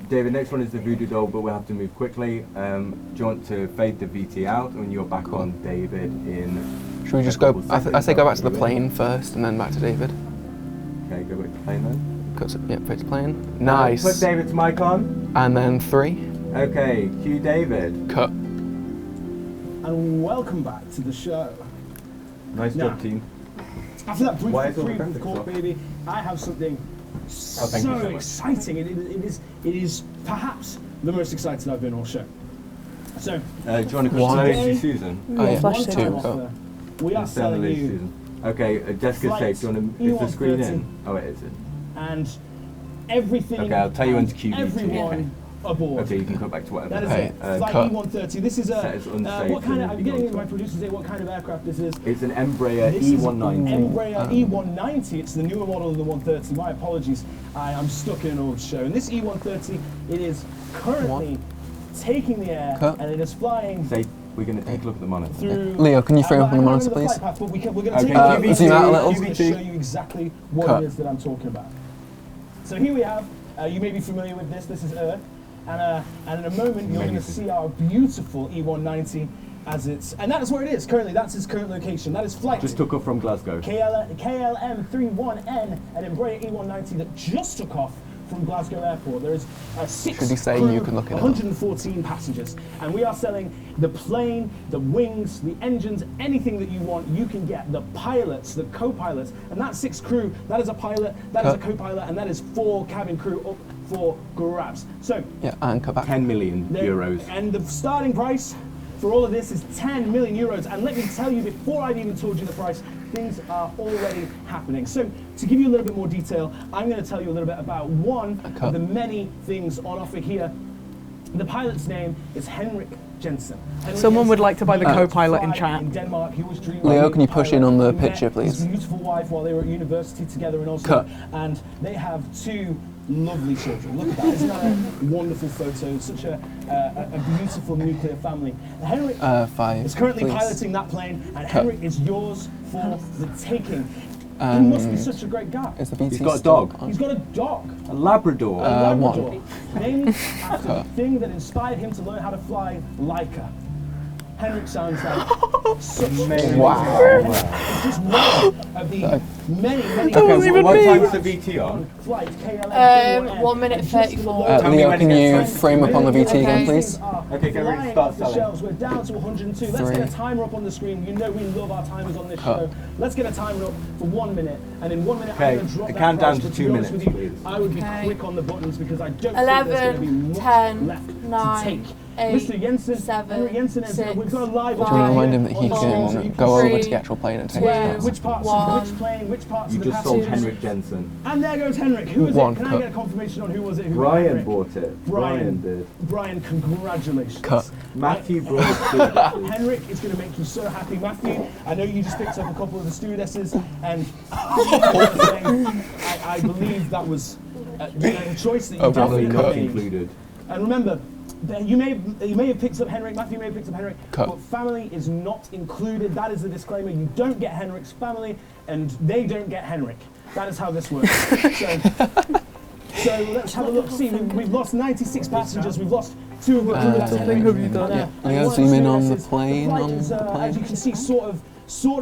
S3: David, next one is the voodoo doll, but we'll have to move quickly. Do you want to fade the VT out when you're back on David in...
S10: Should we just go... I say go back to the plane first and then back to David.
S3: Okay, go back to plane then.
S10: Fade to plane. Nice.
S3: Put David's mic on.
S10: And then 3.
S3: Okay, cue David.
S10: Cut.
S11: And welcome back to the show.
S3: Nice
S11: Now,
S3: job, team.
S11: After that brief
S3: Why is all the
S11: reprieve of the
S3: graphics
S11: court,
S3: off?
S11: baby, I have something
S3: thank you so much.
S11: exciting. It is perhaps the most exciting I've been all show. So,
S3: Do you want to
S10: Why?
S3: question Lacey Susan?
S10: Oh, yeah.
S1: Flash
S11: one-time
S1: two.
S11: offer, we are
S3: Instead of
S11: selling
S3: Lacey
S11: you
S3: Susan. Okay, Jessica's safe. Do you want to... Is the screen
S11: E130.
S3: in? Oh, it is in.
S11: and everything.
S3: Okay, I'll tell you when to
S11: and
S3: cue VT.
S11: everyone aboard.
S3: Okay, you can cut back to whatever.
S11: That is
S10: Okay,
S11: it. Flight
S10: cut.
S11: E130. This is
S3: Set as unsafe
S11: what kind of?
S3: and
S11: I'm getting
S3: illegal.
S11: my producers say what kind of aircraft this is.
S3: It's an Embraer
S11: This is an
S3: E190.
S11: Embraer E190. It's the newer model of the 130. My apologies. I'm stuck in an old show. And this E130, it is currently taking the air
S10: Cut.
S11: and it is flying
S3: Say, we're going to take a look at the monitor.
S11: through.
S10: Leo, can you frame up on the
S11: I'm not
S10: monitor,
S11: in
S10: please?
S11: flight path, but we're going to
S3: Okay,
S11: take
S3: QVT,
S10: zoom out a little.
S11: I'm going to show you exactly what
S10: Cut.
S11: it is that I'm talking about. So here we have. You may be familiar with this. This is Earth, and in a moment you're going to see our beautiful E190 as it's, and that is where it is currently. That's its current location. That is flight.
S3: Just took off from Glasgow.
S11: KLM31N, an Embraer E190 that just took off from Glasgow Airport. There is 6
S10: Should he say
S11: crew,
S10: you can look it up?
S11: 114 passengers, and we are selling the plane, the wings, the engines, anything that you want. You can get the pilots, the co-pilots, and that 6 crew. That is a pilot, that is a co-pilot, and that is 4 cabin crew up for grabs. So
S10: Yeah, and cut back.
S3: 10 million euros.
S11: and the starting price for all of this is 10 million euros. And let me tell you, before I've even told you the price, things are already happening. So to give you a little bit more detail, I'm going to tell you a little bit about one of the many things on offer here. The pilot's name is Henrik Jensen.
S1: Someone would like to buy the co-pilot in chat.
S11: In Denmark, he was dreaming
S10: Leo,
S11: of
S10: can you
S11: being a
S10: push in
S11: pilot.
S10: on the
S11: He met
S10: picture, please?
S11: His beautiful wife while they were at university together in Oslo,
S10: Cut.
S11: and they have 2 lovely children. Look at that! Isn't that a wonderful photo? Such a beautiful nuclear family. Henrik
S10: 5.
S11: is currently
S10: please.
S11: piloting that plane, and
S10: Cut.
S11: Henrik is yours for the taking. He must be such a great guy.
S10: Is the VT
S3: He's got a
S10: still
S3: dog.
S10: on?
S11: He's got a dog.
S3: A Labrador.
S11: A Labrador.
S10: One.
S11: Named after the thing that inspired him to learn how to fly, Laika. Henrik sounds like such a
S10: Wow.
S11: It's just one of the many
S3: Okay, what time's the VT on?
S11: flight KLM
S9: 1 minute 34.
S10: Leo, can you frame up on the VT again, please?
S3: Okay, get ready to
S11: flying
S3: start
S11: off the
S3: selling.
S11: shelves. We're down to 102. Let's get a timer up on the screen. You know we love our timers on this show. Let's get a timer up for 1 minute, and in 1 minute
S3: Okay,
S11: I'm going to drop
S3: the
S11: that
S3: countdown
S11: price,
S3: to
S11: but
S3: 2
S11: be honest
S3: minutes,
S11: with you,
S3: please.
S11: I would be quick on the buttons because I don't think there's going to be
S9: 11,
S11: much
S9: 10,
S11: left to
S9: 9,
S11: take.
S9: 8,
S11: Mr. Jensen,
S9: 7,
S11: Henrik Jensen,
S9: 6,
S11: we've got a live
S10: Do you want to remind him that he
S11: on the screen so
S10: can
S11: you
S10: go over to
S9: 3,
S10: the actual plane and take
S11: where,
S10: it?
S11: which parts of which plane, which parts
S3: You
S11: of the
S3: just sold
S11: passage.
S3: Henrik Jensen.
S11: And there goes Henrik. Who is
S10: One
S11: it? Can I
S10: cut.
S11: get a confirmation on who was it? Who got
S3: Brian
S11: Henrik?
S3: bought it.
S11: Brian
S3: did.
S11: Brian, congratulations.
S10: Cut.
S3: Matthew brought it.
S11: Henrik is going to make you so happy. Matthew, I know you just picked up a couple of the stewardesses, and I believe that was a choice that you
S3: Probably
S11: definitely
S3: not
S11: made.
S3: included.
S11: And remember, you may have picked up Henrik, Matthew may have picked up Henrik,
S10: Cut.
S11: but family is not included. That is the disclaimer. You don't get Henrik's family, and they don't get Henrik. That is how this works. So let's have a look. See, we've lost 96 passengers. We've lost 2 of the crew. That's Henrik.
S1: have you done?
S10: Yeah.
S11: And
S10: Leo,
S11: one of
S10: zoom
S11: the
S10: in on the
S11: stewardesses,
S10: plane,
S11: flight
S10: on
S11: is,
S10: the plane.
S11: as you can see, sort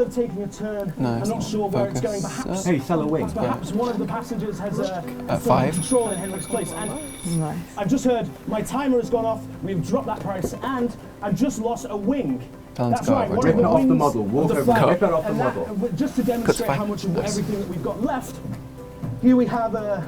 S11: of taking a turn.
S10: No,
S11: I'm
S10: it's
S11: not
S10: not.
S11: sure where it's going.
S10: Focus.
S11: Perhaps,
S3: Hey, sell a wing.
S11: perhaps one of the passengers has taken
S10: 5.
S11: control in Henrik's place. And
S1: Nice.
S11: I've just heard my timer has gone off. We've dropped that price, and I've just lost a wing.
S10: Tell him to
S11: That's
S10: go
S11: right.
S10: over.
S11: One
S3: Rip
S11: of
S3: it
S11: the
S3: off the
S11: wings
S3: model.
S11: of
S3: Walk
S11: the
S3: over.
S11: flight.
S3: Rip it off the
S11: And
S3: model.
S11: just to demonstrate
S10: fine.
S11: how much of
S10: Nice.
S11: everything that we've got left, here we have a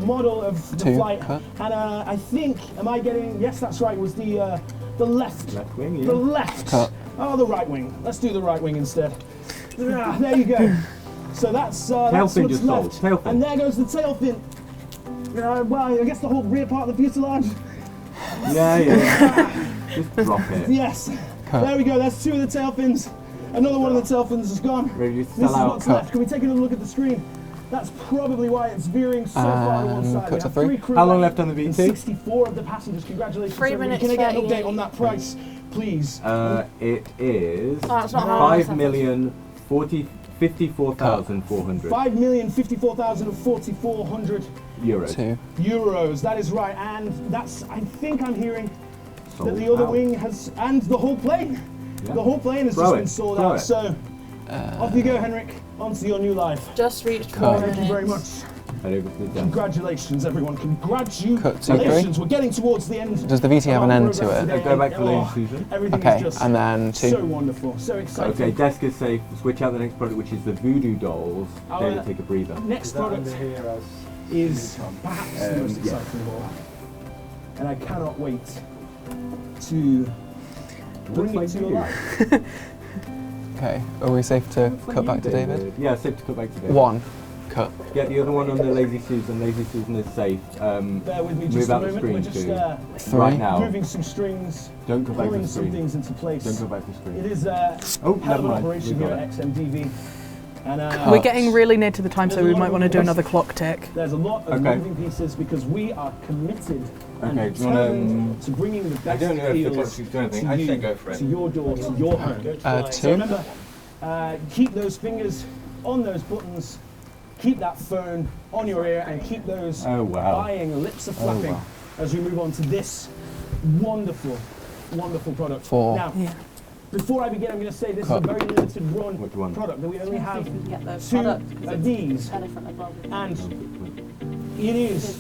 S11: model of the
S10: 2.
S11: flight,
S10: Cut.
S11: and I think, am I getting? Yes, that's right. It was the left.
S3: Left wing, yeah.
S11: The left.
S10: Cut.
S11: Oh, the right wing. Let's do the right wing instead. Ah, there you go. So that's what's
S3: fin just sold.
S11: left.
S3: Tail fin.
S11: And there goes the tail fin. Well, I guess the whole rear part of the fuselage.
S3: Yeah. Just drop it.
S11: Yes.
S10: Cut.
S11: There we go. That's 2 of the tail fins. Another one of the tail fins is gone.
S3: Ready to
S11: This
S3: sell
S11: is
S3: out.
S11: what's left. Can we take another look at the screen? That's probably why it's veering so far to one
S10: And
S11: side.
S10: cut
S11: We
S10: to
S11: have
S10: 3.
S11: 3 crew
S3: How long left on the
S11: and
S3: VT?
S11: 64 of the passengers. Congratulations.
S9: 3
S11: everybody.
S9: minutes,
S11: Can I get an
S9: 38.
S11: update on that price, please?
S3: It is
S9: Oh, it's not hard.
S3: 5,054,400
S11: 5,054,400
S3: euros.
S10: 2.
S11: euros. That is right, and that's. I think I'm hearing that
S3: Sold
S11: the other
S3: out.
S11: wing has, and the whole plane.
S3: Yeah.
S11: The whole plane has
S3: Throw
S11: just
S3: it,
S11: been sold
S3: throw
S11: out.
S3: it.
S11: So off you go, Henrik. On to your new life.
S9: Just reached
S10: Cut.
S9: 4
S11: Thank you very
S9: minutes.
S11: much.
S3: Head over to the desk.
S11: Congratulations, everyone.
S10: Cut to 3.
S11: Congratulations. We're getting towards the end.
S10: Does the VT have
S11: of
S10: an
S11: our
S10: end to
S11: program
S10: it?
S11: today.
S3: Go back to Lane
S11: Oh,
S3: Susan.
S11: Everything
S10: Okay,
S11: is just
S10: and then 2.
S11: so wonderful, so exciting.
S3: Okay, desk is safe. Switch out the next product, which is the Voodoo Dolls.
S11: Our
S3: David, take a breather.
S11: Next product is perhaps the most
S3: yeah.
S11: exciting of all. And I cannot wait to bring
S3: Looks
S11: it to
S3: like
S11: your
S3: you.
S11: life.
S10: Okay, are we safe to cut back to David?
S3: Yeah, safe to cut back to David.
S10: 1. Cut.
S3: Get the other one on the Lazy Susan. Lazy Susan is safe.
S11: Bear with me
S3: Move
S11: just a
S3: out the
S11: moment. We're
S3: screen
S11: just
S3: too.
S10: 3.
S3: Right now.
S11: moving some strings,
S3: Don't go back to
S11: pulling
S3: the
S11: some
S3: screen.
S11: things into place.
S3: Don't go back to the screen.
S11: It is a
S3: Oh,
S11: hell
S3: never
S11: of an
S3: mind.
S11: operation
S3: We
S11: here
S3: got
S11: at XMDV. And
S1: We're getting really near to the time, so
S11: There's a
S1: we
S11: lot
S1: might
S11: of
S1: want to do
S11: requests.
S1: another clock tick.
S11: There's a lot of
S3: Okay.
S11: moving pieces because we are committed and
S3: Okay, do you wanna,
S11: determined to bringing the
S3: I
S11: best
S3: don't know if the
S11: deals
S3: clock's doing anything.
S11: to
S3: I'd
S11: you,
S3: say go for it.
S11: to your door, to your home.
S10: 2.
S11: So remember, keep those fingers on those buttons, keep that phone on your ear, and keep those
S3: Oh, wow.
S11: buying lips are flapping
S3: wow.
S11: as we move on to this wonderful, wonderful product.
S10: 4.
S11: Now,
S1: Yeah.
S11: before I begin, I'm going to say this
S10: Cut.
S11: is a very limited run
S3: Which one?
S11: product that we only have
S12: Get those
S11: 2
S12: products, 'cause
S11: of these,
S12: elephant as well.
S11: and it is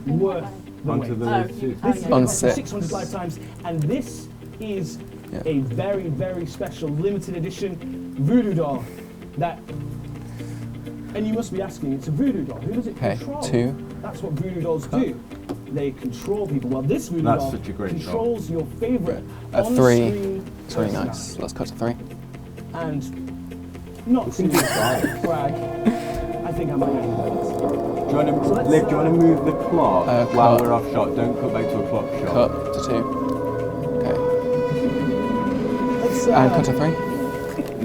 S11: worth the
S3: Onto
S11: wait.
S3: the Lazy Susan.
S11: This is
S10: On
S11: going to cost
S10: 6.
S11: 600 lifetimes, and this is
S10: Yeah.
S11: a very, very special limited edition voodoo doll that. And you must be asking, it's a voodoo doll. Who does it
S10: Okay,
S11: control?
S10: 2.
S11: That's what voodoo dolls do. They control people. Well, this voodoo
S3: That's
S11: doll
S3: such a great
S11: controls your favorite
S10: A 3.
S11: on-screen
S10: It's really
S11: personality.
S10: nice. Let's cut to 3.
S11: And not to brag, I think I might get that.
S3: Do you want to, Liv, do you want to move the clock while
S10: cut.
S3: we're off shot? Don't cut back to a clock shot.
S10: Cut to 2. Okay.
S11: Let's,
S10: And cut to 3.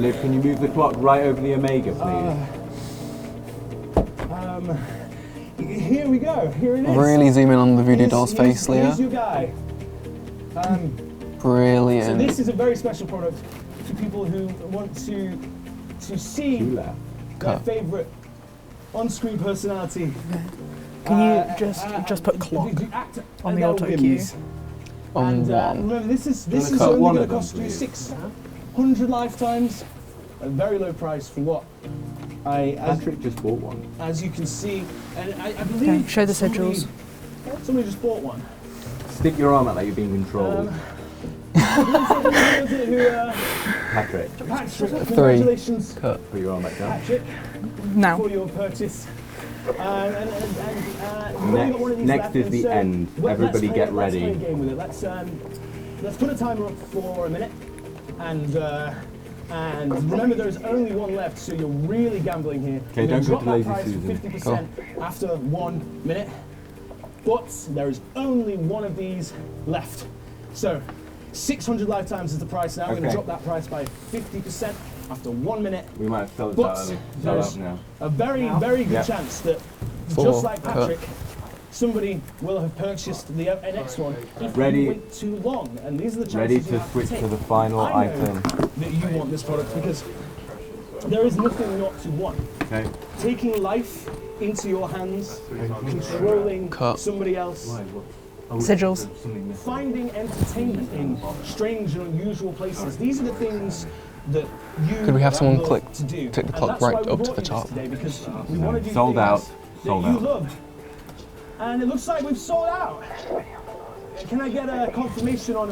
S3: Liv, can you move the clock right over the Omega, please?
S11: Here we go. Here it is.
S10: Really zoom in on the Voodoo Doll's face, Leo.
S11: Here's your guy. So
S10: Brilliant.
S11: this is a very special product for people who want to to see their favourite on-screen personality.
S1: Can you just put clock on the auto cue?
S11: And remember, this is only going to cost you 600 lifetimes. A very low price for what
S3: Patrick just bought one.
S11: As you can see, and I believe
S1: show the sigils.
S11: Somebody just bought one.
S3: Stick your arm out like you're being controlled. Patrick.
S11: Congratulations.
S3: Put your arm back down.
S11: Patrick,
S1: now.
S11: For your purchase.
S3: Next is the end. Everybody get ready.
S11: Let's play a game with it. Let's put a timer up for a minute, and remember there is only one left, so you're really gambling here.
S3: Okay, don't go to Lazy Susan.
S11: 50% after 1 minute, but there is only one of these left. So 600 lifetimes is the price now. We're going to drop that price by 50% after 1 minute.
S3: We might have sold
S11: but
S3: that
S11: there's
S3: now.
S11: A very good chance that, just like Patrick, somebody will have purchased the next one if you wait too long. And these are the chances
S3: Ready
S11: you
S3: to
S11: have
S3: switch
S11: take.
S3: to the final
S11: I know
S3: item.
S11: that you want this product because there is nothing not to want.
S3: Okay.
S11: Taking life into your hands, controlling somebody else.
S1: Sigils.
S11: Finding entertainment in strange and unusual places. These are the things that you
S10: Could we have someone
S11: love
S10: click
S11: to do.
S10: the clock right up to the top?
S11: Because we want to do
S3: Sold out.
S11: things
S3: Sold
S11: that you
S3: out.
S11: love. And it looks like we've sold out. Can I get a confirmation on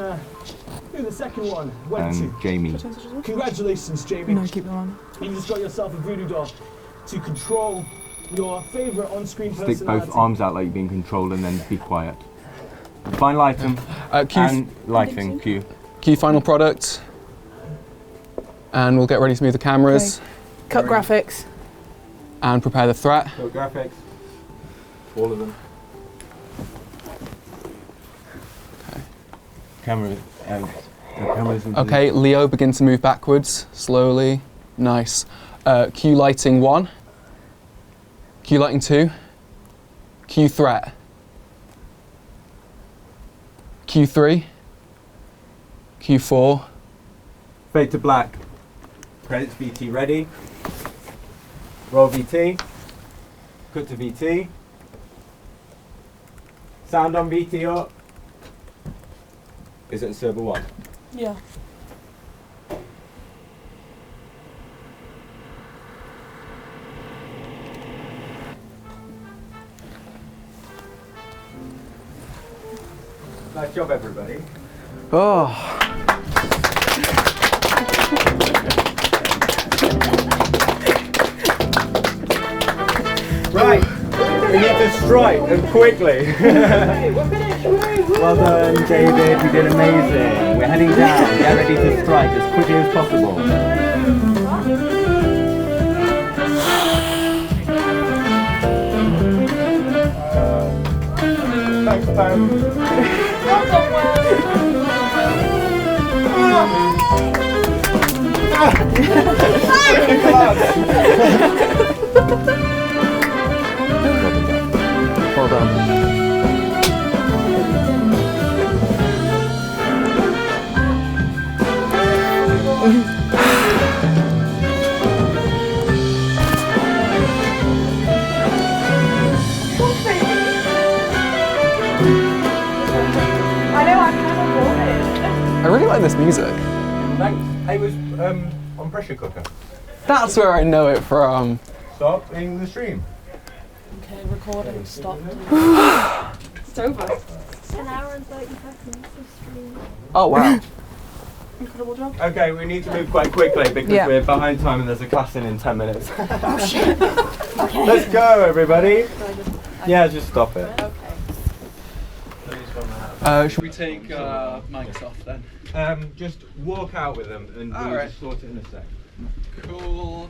S11: who the second one went to?
S3: Jamie.
S11: Congratulations, Jamie.
S1: No, keep them on.
S11: You just got yourself a voodoo doll to control your favourite on-screen
S3: Stick
S11: personality.
S3: both arms out like you're being controlled and then be quiet. Final item and lighting. Q.
S10: Final product. And we'll get ready to move the cameras.
S1: Okay. Cut graphics.
S10: And prepare the threat.
S3: So graphics. All of them.
S10: Okay.
S3: Cameras. The cameras.
S10: Okay, Leo, begin to move backwards, slowly. Nice. Q lighting 1. Q lighting 2. Q threat. Q3. Q4.
S3: Fade to black. Credits VT ready. Roll VT. Cut to VT. Sound on VT up. Is it server 1?
S5: Yeah.
S3: Nice job, everybody.
S10: Oh.
S3: Right, we need to strike and quickly. Well done, David, you did amazing. We're heading down, get ready to strike as quickly as possible. Thanks, Pam.
S10: Well done. I really like this music.
S3: Thanks. It was on pressure cooker.
S10: That's where I know it from.
S3: Stop in the stream.
S5: Okay, recording stopped.
S12: It's over. 10 hours and 35 minutes of stream.
S10: Oh wow.
S5: Incredible job.
S3: Okay, we need to move quite quickly because we're behind time and there's a class in 10 minutes.
S5: Oh shit. Okay.
S3: Let's go, everybody. Yeah, just stop it.
S10: Should we take mics off then?
S3: Just walk out with them and we'll just sort it in a sec.
S10: Cool.